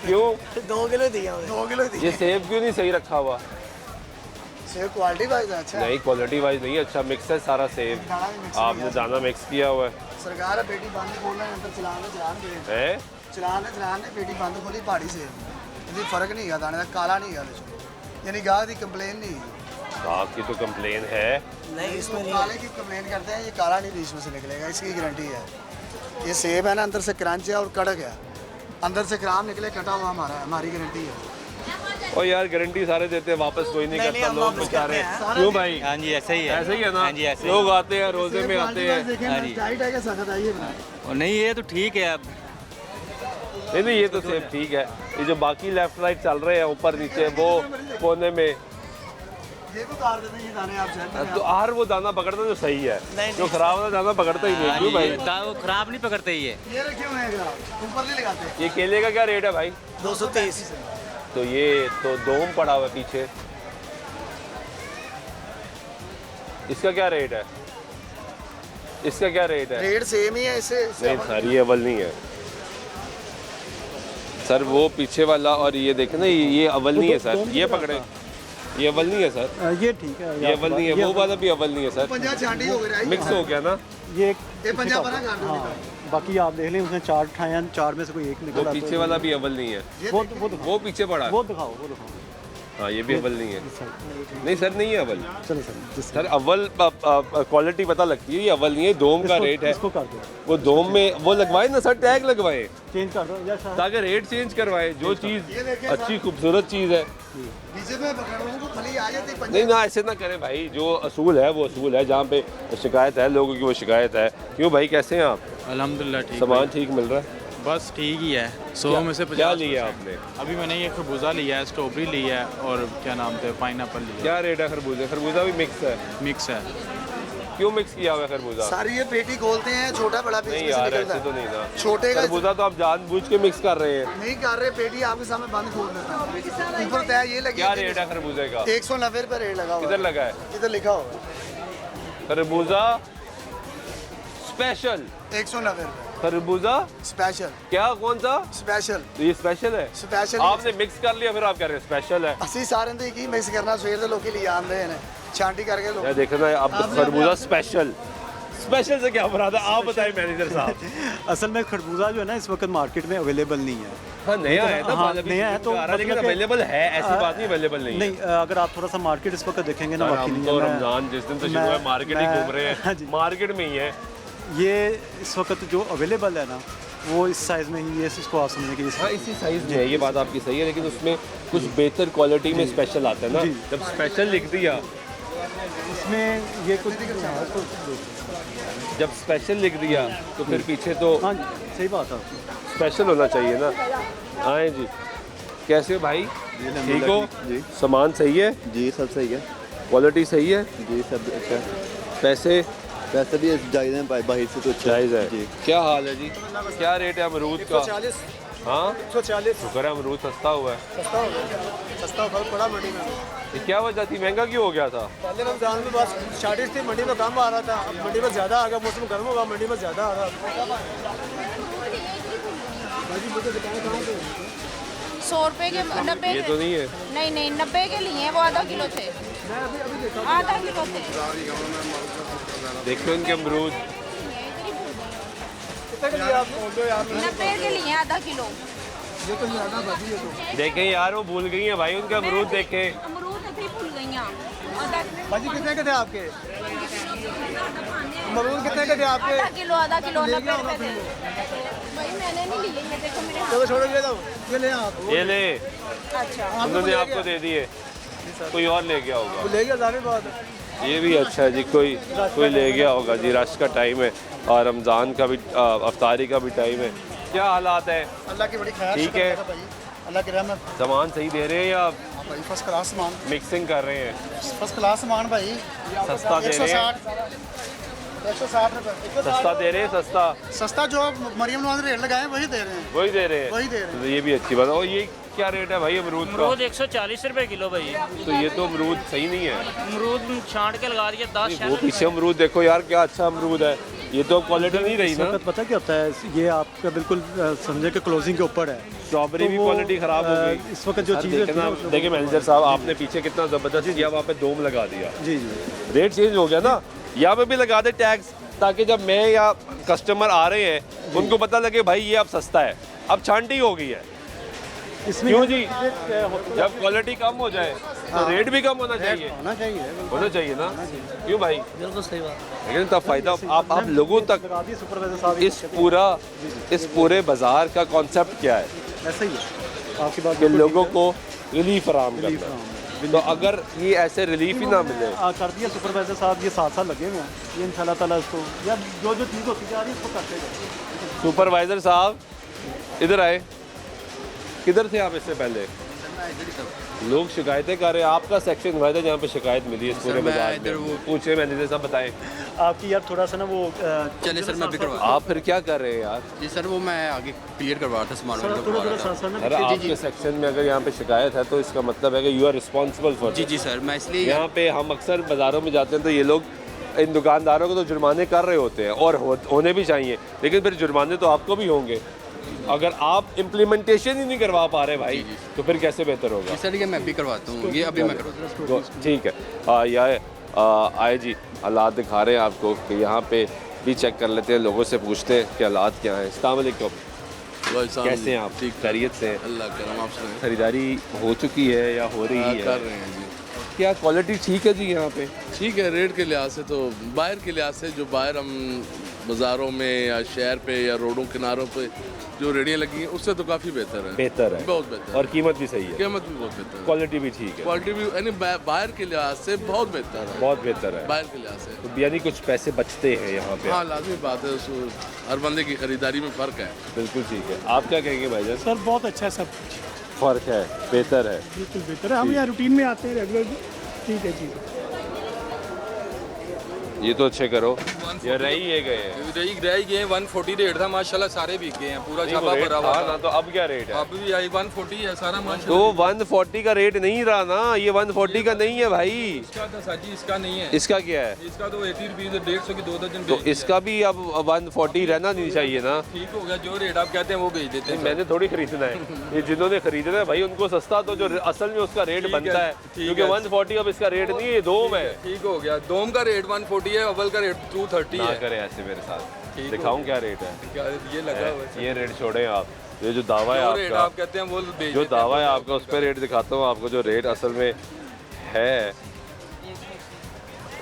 S1: क्यों?
S4: 2 किलो दिया, 2 किलो दिया।
S1: ये सेब क्यों नहीं सही रखा हुआ?
S4: सेब क्वालिटी वाइज अच्छा
S1: नहीं, क्वालिटी वाइज नहीं अच्छा, मिक्स है सारा सेब, आपने दाना मिक्स किया हुआ है।
S4: सरकार बेटी बंद खोलना है, अंदर चलान है बेटी बंद खोली पहाड़ी सेब, ये फर्क नहीं है, दाने का काला नहीं है, यानी गाहक की कंप्लेन नहीं है।
S1: गाहक की तो कंप्लेन है
S4: नहीं, इसमें काले की कंप्लेन करते हैं, ये काला नहीं बीच में से निकलेगा, इसकी गारंटी है। ये सेब है ना, अंदर से क्रंच है और कड़क है, अंदर से क्राम निकले कटा हुआ हमारी गारंटी है।
S1: और यार गारंटी सारे देते हैं, वापस कोई नहीं करता, लोग बेचारे। क्यों भाई?
S14: हाँ जी ऐसा ही है,
S1: ऐसा ही है ना।
S14: हाँ जी ऐसे
S1: लोग आते हैं रोजे में आते हैं।
S14: हाँ जी।
S4: टाइट है कि सख्त है ये?
S14: और नहीं ये तो ठीक है। अब
S1: नहीं ये तो सेब ठीक है, ये जो बाकी लेफ्ट राइट चल रहे हैं ऊपर नीचे वो कोने में,
S4: ये तो उतार देते हैं ये दाने आप सेट।
S1: तो आर वो दाना पकड़ता जो सही है, जो खराब वाला दाना पकड़ता ही नहीं। क्यों भाई?
S14: वो खराब नहीं पकड़ते ये
S4: रखे हुए हैं, ऊपर नहीं लगाते।
S1: ये केले का क्या रेट है भाई?
S4: 230।
S1: तो ये तो दोम पड़ा हुआ है पीछे, इसका क्या रेट है? इसका क्या रेट है?
S4: रेट सेम ही है इससे।
S1: नहीं सर ये अव्वल नहीं है सर, वो पीछे वाला और ये देखें ना, ये अव्वल नहीं है सर, ये पकड़े, ये अव्वल नहीं है सर,
S12: ये ठीक है,
S1: ये अव्वल नहीं है, वो वाला भी अव्वल नहीं है सर, मिक्स हो गया ना
S12: ये
S4: पंजाब बना कर दो।
S12: बाकी आप देख लें, उसने 4 उठाए हैं, 4 में से कोई एक निकला।
S1: वो पीछे वाला भी अव्वल नहीं है, वो पीछे पड़ा है,
S12: वो दिखाओ।
S1: हाँ ये भी अव्वल नहीं है। नहीं सर नहीं है अव्वल।
S12: चलो
S1: सर अव्वल क्वालिटी पता लगती है, ये अव्वल नहीं है। दोम का रेट है,
S12: इसको कर दो।
S1: वो दोम में वो लगवाए ना सर, टैग लगवाए,
S12: चेंज कर दो
S1: ताकि रेट चेंज करवाए। जो चीज़ अच्छी खूबसूरत चीज़ है नहीं ना, ऐसे ना करें भाई। जो असूल है वो असूल है, जहाँ पे शिकायत है लोगों की वो शिकायत है। क्यों भाई कैसे हैं आप?
S2: अल्हम्दुलिल्लाह ठीक।
S1: सामान ठीक मिल रहा है?
S2: बस ठीक ही है। 100 में से 50।
S1: क्या लिया आपने?
S2: अभी मैंने ये खरबूजा लिया है, स्ट्रॉबेरी लिया है और क्या नाम थे पाइनएप्पल लिया।
S1: क्या रेट है खरबूजा? खरबूजा भी मिक्स है?
S2: मिक्स है।
S1: क्यों मिक्स किया हुआ है खरबूजा?
S4: सारी ये पेटी खोलते हैं, छोटा बड़ा पीस
S1: नहीं यार ऐसे तो नहीं ना,
S4: छोटे का
S1: खरबूजा तो आप जानबूझ के मिक्स कर रहे हैं।
S4: नहीं कर रहे, पेटी आपके सामने बंद खोल देता है, ऊपर तय ये लगी।
S1: क्या रेट है खरबूजे का?
S4: 190 रुपये रेट लगा हुआ।
S1: किधर लगा है?
S4: इधर लिखा होगा
S1: खरबूजा स्पेशल
S4: 190 रुपये।
S1: खरबूजा
S4: स्पेशल
S1: क्या? कौन सा
S4: स्पेशल?
S1: तो ये स्पेशल है।
S4: स्पेशल
S1: आपने मिक्स कर लिया, फिर आप कह रहे हैं स्पेशल है।
S4: ਅਸੀਂ ਸਾਰਿਆਂ ਦੇ ਕੀ ਮਿਕਸ ਕਰਨਾ, ਸਵੇਰ ਦੇ ਲੋਕੀ ਲਈ ਆਉਂਦੇ ਨੇ ਛਾਂਟੀ ਕਰਕੇ ਲੋਕ।
S1: यार देखो ना, अब खरबूजा स्पेशल से क्या मुराद है? आप बताएं मैनेजर साहब।
S12: असल में खरबूजा जो है ना इस वक्त मार्केट में अवेलेबल नहीं है।
S1: हाँ नया है ना,
S12: हाँ, नया है तो
S1: लेकिन अवेलेबल है, ऐसी बात नहीं अवेलेबल नहीं है।
S12: नहीं अगर आप थोड़ा सा मार्केट इस वक्त देखेंगे ना,
S1: हम तो रमजान जिस दिन से शुरू है मार्केट ही घूम रहे हैं, मार्केट में ही है
S12: ये इस वक्त जो अवेलेबल है ना, वो इस साइज़ में ही है। इसको आप समझने के लिए
S1: हाँ इसी साइज़ में है, ये बात आपकी सही है, लेकिन उसमें कुछ बेहतर क्वालिटी में स्पेशल आता है ना। जब स्पेशल लिख दिया
S12: इसमें ये कुछ
S1: जब स्पेशल लिख दिया तो फिर पीछे तो
S12: हाँ सही बात है,
S1: स्पेशल होना चाहिए ना। आए जी, कैसे हो भाई? ठीक हो?
S19: जी
S1: सामान सही है?
S19: जी सब सही है,
S1: क्वालिटी सही है
S19: जी सब अच्छा है।
S1: पैसे
S19: भी जायज़ हैं, बाहर से तो अच्छा
S1: जायज़ है
S19: जी।
S1: क्या हाल है जी? क्या रेट है अमरूद का? हाँ
S12: 140
S1: शुक्र है अमरूद सस्ता हुआ है।
S12: सस्ता हो गया, सस्ता फर्क पड़ा मंडी में।
S1: ये क्या वजह थी, महंगा क्यों हो गया था?
S12: पहले रमजान में बस शॉर्टेज थी, मंडी में कम आ रहा था, अब मंडी में ज़्यादा आ गया, मौसम गर्म होगा, मंडी में ज़्यादा आ रहा है।
S3: 100 रुपए के 90
S1: ये तो नहीं है।
S3: नहीं नहीं 90 के लिए हैं, वो आधा किलो थे, आधा किलो थे।
S1: देखो इनके अमरूद
S3: 90 के लिए आधा किलो।
S1: देखें यार वो भूल गई हैं भाई, उनके अमरूद देखें।
S3: अमरूद अभी भूल गई हैं।
S12: भाजी कितने के थे आपके? अमरूद कितने के थे आपके?
S3: आधा किलो 90 रुपए थे। भाई मैंने नहीं लिए, ये देखो मेरे हाथ।
S12: चलो छोड़ो, ये लो, ये ले आप।
S1: ये ले,
S3: अच्छा
S1: उन्होंने आपको दे दिए, कोई और ले गया होगा।
S12: ले गया, जाने बात।
S1: ये भी अच्छा है जी, कोई ले गया होगा जी। रश का टाइम है और रमज़ान का भी अफ्तारी का भी टाइम है। क्या हालात है?
S12: अल्लाह की बड़ी खैर,
S1: ठीक है,
S12: अल्लाह की रहमत।
S1: सामान सही दे रहे हैं या
S12: भाई फर्स्ट क्लास सामान,
S1: मिक्सिंग कर रहे हैं?
S12: फर्स्ट क्लास सामान भाई।
S1: सस्ता दे रहे हैं,
S12: 160 रुपये
S1: सस्ता दे रहे हैं, सस्ता
S12: सस्ता जो मरियम नवाज रेट लगाए वही दे रहे हैं,
S1: वही दे रहे हैं,
S12: वही दे रहे हैं।
S1: तो ये भी अच्छी बात है। और ये क्या रेट है भाई अमरूद का?
S17: अमरूद 140 रुपए किलो भाई।
S1: तो ये तो अमरूद सही नहीं है।
S17: अमरूद छांट के लगा दिया 10।
S1: वो पीछे अमरूद देखो यार, क्या अच्छा अमरूद है। ये तो क्वालिटी नहीं रही ना।
S12: पता क्या होता है, ये आपका बिल्कुल समझे कि क्लोजिंग के ऊपर है।
S1: स्ट्रॉबेरी भी क्वालिटी खराब हो गई
S12: इस वक्त जो चीज़ें।
S1: देखिए मैनेजर साहब, आपने पीछे कितना ज़बरदस्त किया, वहाँ पे दोम लगा दिया।
S12: जी जी,
S1: रेट चेंज हो गया ना, यहाँ पे भी लगा दे टैक्स, ताकि जब मैं या कस्टमर आ रहे हैं उनको पता लगे भाई ये अब सस्ता है। अब छांटी हो गई है
S12: इसमें
S1: क्यों जी? जब क्वालिटी कम हो जाए तो रेट भी कम होना चाहिए, होना चाहिए ना। क्यों भाई?
S17: बिल्कुल सही बात।
S1: लेकिन तब फायदा आप लोगों तक इस पूरे बाजार का कॉन्सेप्ट क्या है?
S12: ऐसा ही है आपकी बात,
S1: कि लोगों को रिलीफ फराहम करना। तो अगर ये ऐसे रिलीफ ही ना मिले,
S12: कर दिया सुपरवाइजर साहब, ये 7 साल लगे हुए हैं, ये इंशाल्लाह ताला इसको या जो चीज़ होती जा रही है इसको करते जाए।
S1: सुपरवाइजर साहब इधर आए, किधर थे आप इससे पहले? लोग शिकायतें कर रहे हैं, आपका सेक्शन हुआ था जहाँ पे शिकायत मिली है इस पूरे बाजार में। पूछे मैनेजर साहब, बताएं
S12: आपकी यार थोड़ा सा ना वो
S9: चले सर, मैं भी करवा।
S1: आप फिर क्या कर रहे हैं यार?
S9: जी सर, वो मैं आगे क्लियर करवा रहा था सामान।
S1: अरे आपके सेक्शन में अगर यहाँ पे शिकायत है तो इसका मतलब है कि यू आर रिस्पॉन्सिबल फॉर।
S9: जी जी सर, मैं इसलिए
S1: यहाँ पे हम अक्सर बाज़ारों में जाते हैं तो ये लोग इन दुकानदारों को तो जुर्माने कर रहे होते हैं और होने भी चाहिए, लेकिन फिर जुर्माने तो आपको भी होंगे। अगर आप इम्प्लीमेंटेशन ही नहीं करवा पा रहे भाई तो फिर कैसे बेहतर होगा?
S9: सर ये मैं भी करवाता हूँ, ये अभी मैं करवाता हूँ।
S1: ठीक है, आए जी, हालात दिखा रहे हैं आपको कि यहाँ पे भी चेक कर लेते हैं, लोगों से पूछते हैं कि हालात क्या हैं। अस्सलाम वालेकुम, कैसे हैं आप? ठीक, खैरियत से?
S9: अल्लाह करम, आप सुनाएं।
S1: खरीदारी हो चुकी है या हो रही है?
S9: कर रहे हैं जी।
S1: क्या क्वालिटी ठीक है जी यहाँ पे?
S23: ठीक है, रेट के लिहाज से तो, बाहर के लिहाज से जो बाहर हम बाज़ारों में या शहर पे या रोडों किनारों पे जो रेडियाँ लगी हैं उससे तो काफ़ी बेहतर है।
S1: बेहतर है,
S23: बहुत बेहतर,
S1: और कीमत भी सही है।
S23: कीमत भी बहुत बेहतर है,
S1: क्वालिटी भी ठीक है,
S23: क्वालिटी भी यानी बाहर के लिहाज से बहुत बेहतर है,
S1: बहुत बेहतर है
S23: बाहर के लिहाज से।
S1: तो यानी कुछ पैसे बचते हैं यहाँ पे।
S23: हाँ, लाजमी बात है, हर बंदे की खरीदारी में फ़र्क है।
S1: बिल्कुल ठीक है। आप क्या कहेंगे भाईजान?
S12: सर बहुत अच्छा है, सब कुछ
S1: फ़र्क है, बेहतर है,
S12: बिल्कुल बेहतर है। हम यहाँ रूटीन में आते हैं रेगुलर। ठीक है जी,
S1: ये तो अच्छे करो, ये रही ये गए
S9: रही गए 140 रेट था माशाल्लाह, सारे बिक गए हैं, पूरा छापा भरा हुआ
S1: ना। तो अब क्या रेट है?
S9: अब भी आई 140 है सारा माशाल्लाह।
S1: तो 140 का रेट नहीं रहा ना, ये 140 का नहीं है भाई।
S9: इसका था साजी, इसका नहीं है। इसका क्या है? इसका तो 80 रुपीज़, 150 की 2 दर्जन।
S1: तो इसका भी अब 140 रहना नहीं चाहिए ना।
S9: ठीक हो गया, जो रेट आप कहते हैं वो भेज देते हैं।
S1: मैंने थोड़ी खरीदना है, ये जिन्होंने खरीदना है भाई उनको सस्ता, तो जो असल में उसका रेट बनता है, क्योंकि 140 अब इसका रेट नहीं है, दोम है।
S9: ठीक हो गया, दोम का रेट 140 है, अव्वल का रेट 230 है।
S1: करे ऐसे मेरे साथ, दिखाऊं क्या रेट है?
S9: क्या ये लगा हुआ है?
S1: ये रेट छोड़े आप, ये जो दावा है आपका,
S9: आप कहते हैं वो
S1: जो दावा है आपका उस पर रेट दिखाता हूँ आपको, जो रेट असल में है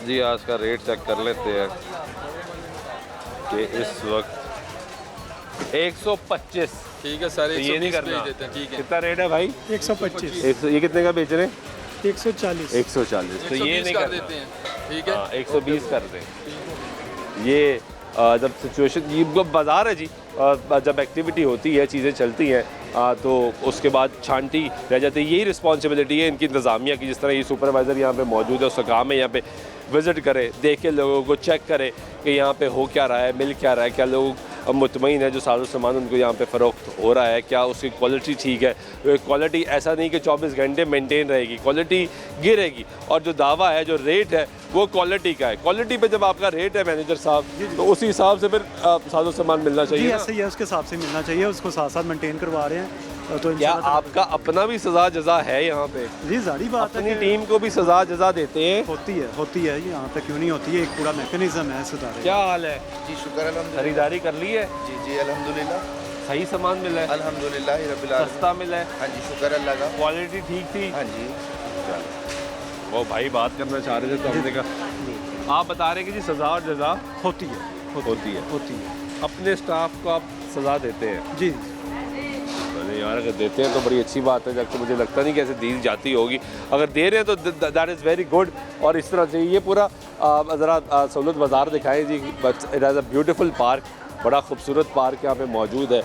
S1: जी। आज का रेट चेक कर लेते हैं कि इस वक्त 125।
S9: ठीक है सर,
S1: तो ये नहीं करना।
S9: ठीक है,
S1: कितना रेट है भाई?
S12: 125।
S1: ये कितने का बेच रहे हैं?
S12: 140।
S1: 140, तो ये नहीं कर
S9: देते हैं। ठीक है,
S1: 120 कर दें। ये जब सिचुएशन, ये बाज़ार है जी, जब एक्टिविटी होती है, चीज़ें चलती हैं, तो उसके बाद छांटी रह जाती है। यही रिस्पॉन्सिबिलिटी है इनकी इंतज़ामिया की। जिस तरह ये सुपरवाइज़र यहाँ पे मौजूद है, उसका काम है यहाँ पे विज़िट करे, देखे, लोगों को चेक करे कि यहाँ पे हो क्या रहा है, मिल क्या रहा है, क्या लोग मुतमईन है जो साजो सामान उनको यहाँ पे फ़रोख्त हो रहा है, क्या उसकी क्वालिटी ठीक है? क्वालिटी ऐसा नहीं कि 24 घंटे मेंटेन रहेगी, क्वालिटी गिरेगी। और जो दावा है, जो रेट है, वो क्वालिटी का है। क्वालिटी पे जब आपका रेट है मैनेजर साहब, तो उसी हिसाब से फिर साजो सामान मिलना चाहिए।
S12: ऐसे ही है, उसके हिसाब से मिलना चाहिए, उसको साथ साथ मेंटेन करवा रहे हैं। तो
S1: क्या आपका अपना भी सज़ा जज़ा है यहाँ पे?
S12: जी जारी बात है,
S1: अपनी टीम को भी सज़ा जज़ा देते हैं?
S12: होती है यहाँ पे, क्यों नहीं होती है, एक पूरा मैकेनिज्म है सुधार।
S1: क्या हाल है
S22: जी? शुक्र अल्हम्दुलिल्लाह।
S1: खरीदारी कर ली है?
S22: जी अल्हम्दुलिल्लाह।
S1: सही सामान मिला है?
S22: अल्हम्दुलिल्लाह रब्बिल आलमीन।
S1: सस्ता मिला है?
S22: हाँ जी, शुक्र अल्लाह का।
S1: क्वालिटी ठीक थी?
S22: हाँ जी।
S1: वो भाई बात करना चाह रहे थे तो हमने कहा, आप बता रहे हैं कि जी सज़ा और जज़ा
S12: होती है।
S1: अपने स्टाफ को आप सज़ा देते हैं?
S12: जी
S1: यार अगर देते हैं तो बड़ी अच्छी बात है, जबकि मुझे लगता नहीं कि ऐसे दी जाती होगी। अगर दे रहे हैं तो दैट इज़ वेरी गुड। और इस तरह से ये पूरा ज़रा सहूलत बाज़ार दिखाएं जी। But it has a beautiful park, बड़ा खूबसूरत पार्क यहाँ पे मौजूद है।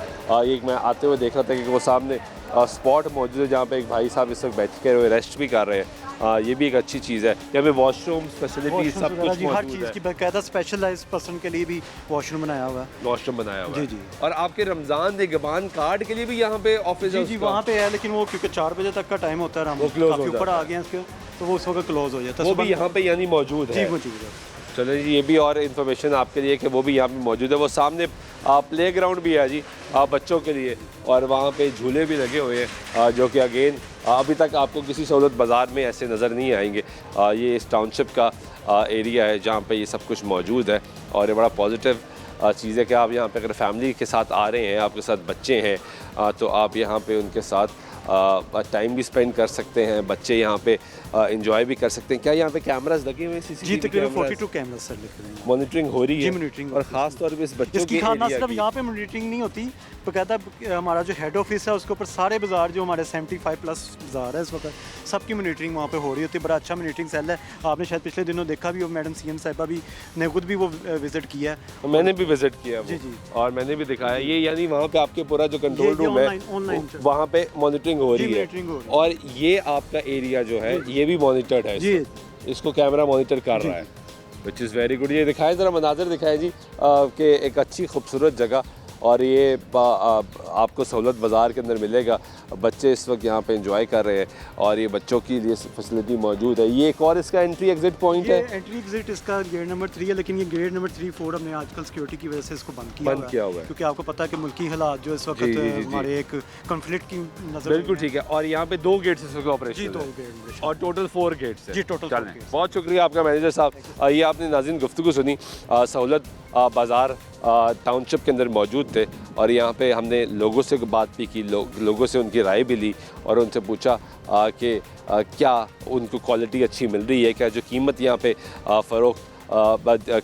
S1: ये मैं आते हुए देख रहा था कि वो सामने स्पॉट मौजूद है जहाँ पे एक भाई साहब इस वक्त बैठ के रेस्ट भी कर रहे हैं। ये भी एक अच्छी चीज़ है। यहाँ पे वॉशरूम फैसिलिटीज सब कुछ मौजूद है।
S12: हर चीज़ की बाकायदा स्पेशलाइज्ड पर्सन के लिए भी वॉशरूम बनाया हुआ है।
S1: वॉशरूम बनाया हुआ है
S12: जी।
S1: और आपके रमज़ान निगहबान कार्ड के लिए भी यहाँ पे ऑफिस है?
S12: जी वहाँ पे है, लेकिन वो क्योंकि 4 बजे तक का टाइम होता है, हम काफ़ी ऊपर आ गए हैं इसके, तो वो उस वक्त क्लोज हो जाता है।
S1: वो भी यहाँ पे यानी मौजूद है?
S12: जी मौजूद है।
S1: चलो जी, ये भी और इन्फॉर्मेशन आपके लिए कि वो भी यहाँ पे मौजूद है। वो सामने प्ले ग्राउंड भी है जी बच्चों के लिए, और वहाँ पे झूले भी लगे हुए हैं जो कि अगेन अभी तक आपको किसी सहूलत बाज़ार में ऐसे नज़र नहीं आएंगे। ये इस टाउनशिप का एरिया है जहाँ पे ये सब कुछ मौजूद है, और ये बड़ा पॉजिटिव चीज़ है कि आप यहाँ पे अगर फैमिली के साथ आ रहे हैं, आपके साथ बच्चे हैं, तो आप यहाँ पे उनके साथ टाइम भी स्पेंड कर सकते हैं। बच्चे यहाँ पे इंजॉय भी कर सकते हैं। क्या यहाँ पे कैमरास लगे हुए हैं?
S12: जी तकरीबन 42 कैमरास सर लगे हैं।
S1: मॉनिटरिंग हो रही है?
S12: मॉनिटरिंग।
S1: और ख़ास तौर पे इस बच्चों की
S12: खाना सिर्फ यहाँ पे मॉनिटरिंग नहीं होती, बाकायदा हमारा जो हेड ऑफिस है उसके ऊपर सारे बाज़ार जो हमारे 75+ बाज़ार है इस वक्त, सबकी मॉनिटरिंग वहाँ पे हो रही होती है। बड़ा अच्छा मॉनिटरिंग सेल है। आपने शायद पिछले दिनों देखा भी हो, मैडम CM साहिबा भी ने खुद भी वो विजिट किया है।
S1: मैंने भी विजिट किया जी, और मैंने भी दिखाया। ये यानी वहाँ पे आपके पूरा जो कंट्रोल रूम है वहाँ पे मॉनिटरिंग हो रही है, और ये आपका एरिया जो है ये भी मॉनिटर्ड है जी। इसको कैमरा मॉनिटर कर रहा है, विच इज़ वेरी गुड। ये दिखाएं ज़रा, मनाज़र दिखाएं जी कि एक अच्छी खूबसूरत जगह, और ये आपको सहूलत बाज़ार के अंदर मिलेगा। बच्चे इस वक्त यहाँ पे एंजॉय कर रहे हैं, और ये बच्चों के लिए फैसिलिटी मौजूद है। ये एक और इसका एंट्री एग्जिट पॉइंट है?
S12: एंट्री एग्जिट इसका गेट नंबर 3 है, लेकिन ये गेट नंबर 3-4 हमने आजकल सिक्योरिटी की वजह से इसको बंद किया हुआ है, क्योंकि आपको पता है कि मुल्की हालात जो इस वक्त हमारे एक कॉन्फ्लिक्ट की नजर।
S1: बिल्कुल ठीक है। और यहाँ पे 2 गेट्स इस वक्त ऑपरेशन है, और टोटल 4 गेट्स है जी टोटल। बहुत शुक्रिया आपका मैनेजर साहब। ये आपने नाज़रीन गुफ्तगू सुनी, सहूलत बाज़ार टाउनशिप के अंदर मौजूद थे, और यहाँ पे हमने लोगों से बात भी की, लोगों से उनकी राय भी ली, और उनसे पूछा कि क्या उनको क्वालिटी अच्छी मिल रही है, क्या जो कीमत यहाँ पे फ़रोख्त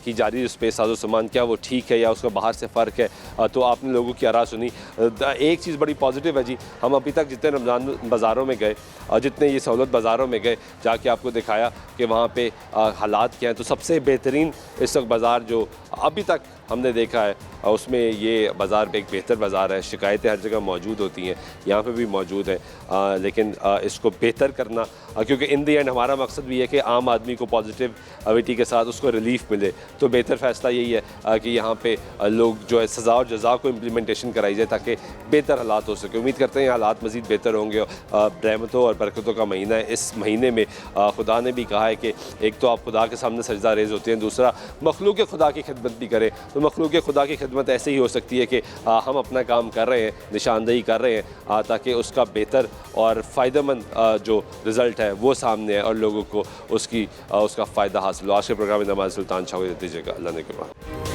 S1: की जा रही है स्पेस साजो सामान, क्या वो ठीक है या उसका बाहर से फ़र्क है। तो आपने लोगों की आरा सुनी। एक चीज़ बड़ी पॉजिटिव है जी, हम अभी तक जितने रमज़ान बाज़ारों में गए, जितने ये सहूलत बाज़ारों में गए, जाके आपको दिखाया कि वहाँ पे हालात क्या हैं। तो सबसे बेहतरीन इस वक्त बाज़ार जो अभी तक हमने देखा है उसमें ये बाज़ार एक बेहतर बाज़ार है। शिकायतें हर जगह मौजूद होती हैं, यहाँ पे भी मौजूद हैं, लेकिन इसको बेहतर करना, क्योंकि इन दी एंड हमारा मकसद भी है कि आम आदमी को पॉजिटिविटी के साथ उसको रिलीफ मिले। तो बेहतर फ़ैसला यही है कि यहाँ पे लोग जो है सज़ा और जज़ा को इम्प्लीमेंटेशन कराई जाए, ताकि बेहतर हालात हो सके। उम्मीद करते हैं हालात मज़ीद बेहतर होंगे। रहमतों और बरकतों का महीना है। इस महीने में खुदा ने भी कहा है कि एक तो आप खुदा के सामने सजदा रेज़ होते हैं, दूसरा मखलूक खुदा की खिदमत भी करें। तो मखलूक खुदा की खिदमत ऐसे ही हो सकती है कि हम अपना काम कर रहे हैं, निशानदेही कर रहे हैं, ताकि उसका बेहतर और फ़ायदेमंद जो रिज़ल्ट है वो सामने है और लोगों को उसका फ़ायदा हासिल हो। आज के प्रोग्राम में नमाज़ सुल्तान शाह को दीजिएगा। अल्लाह ने करवा।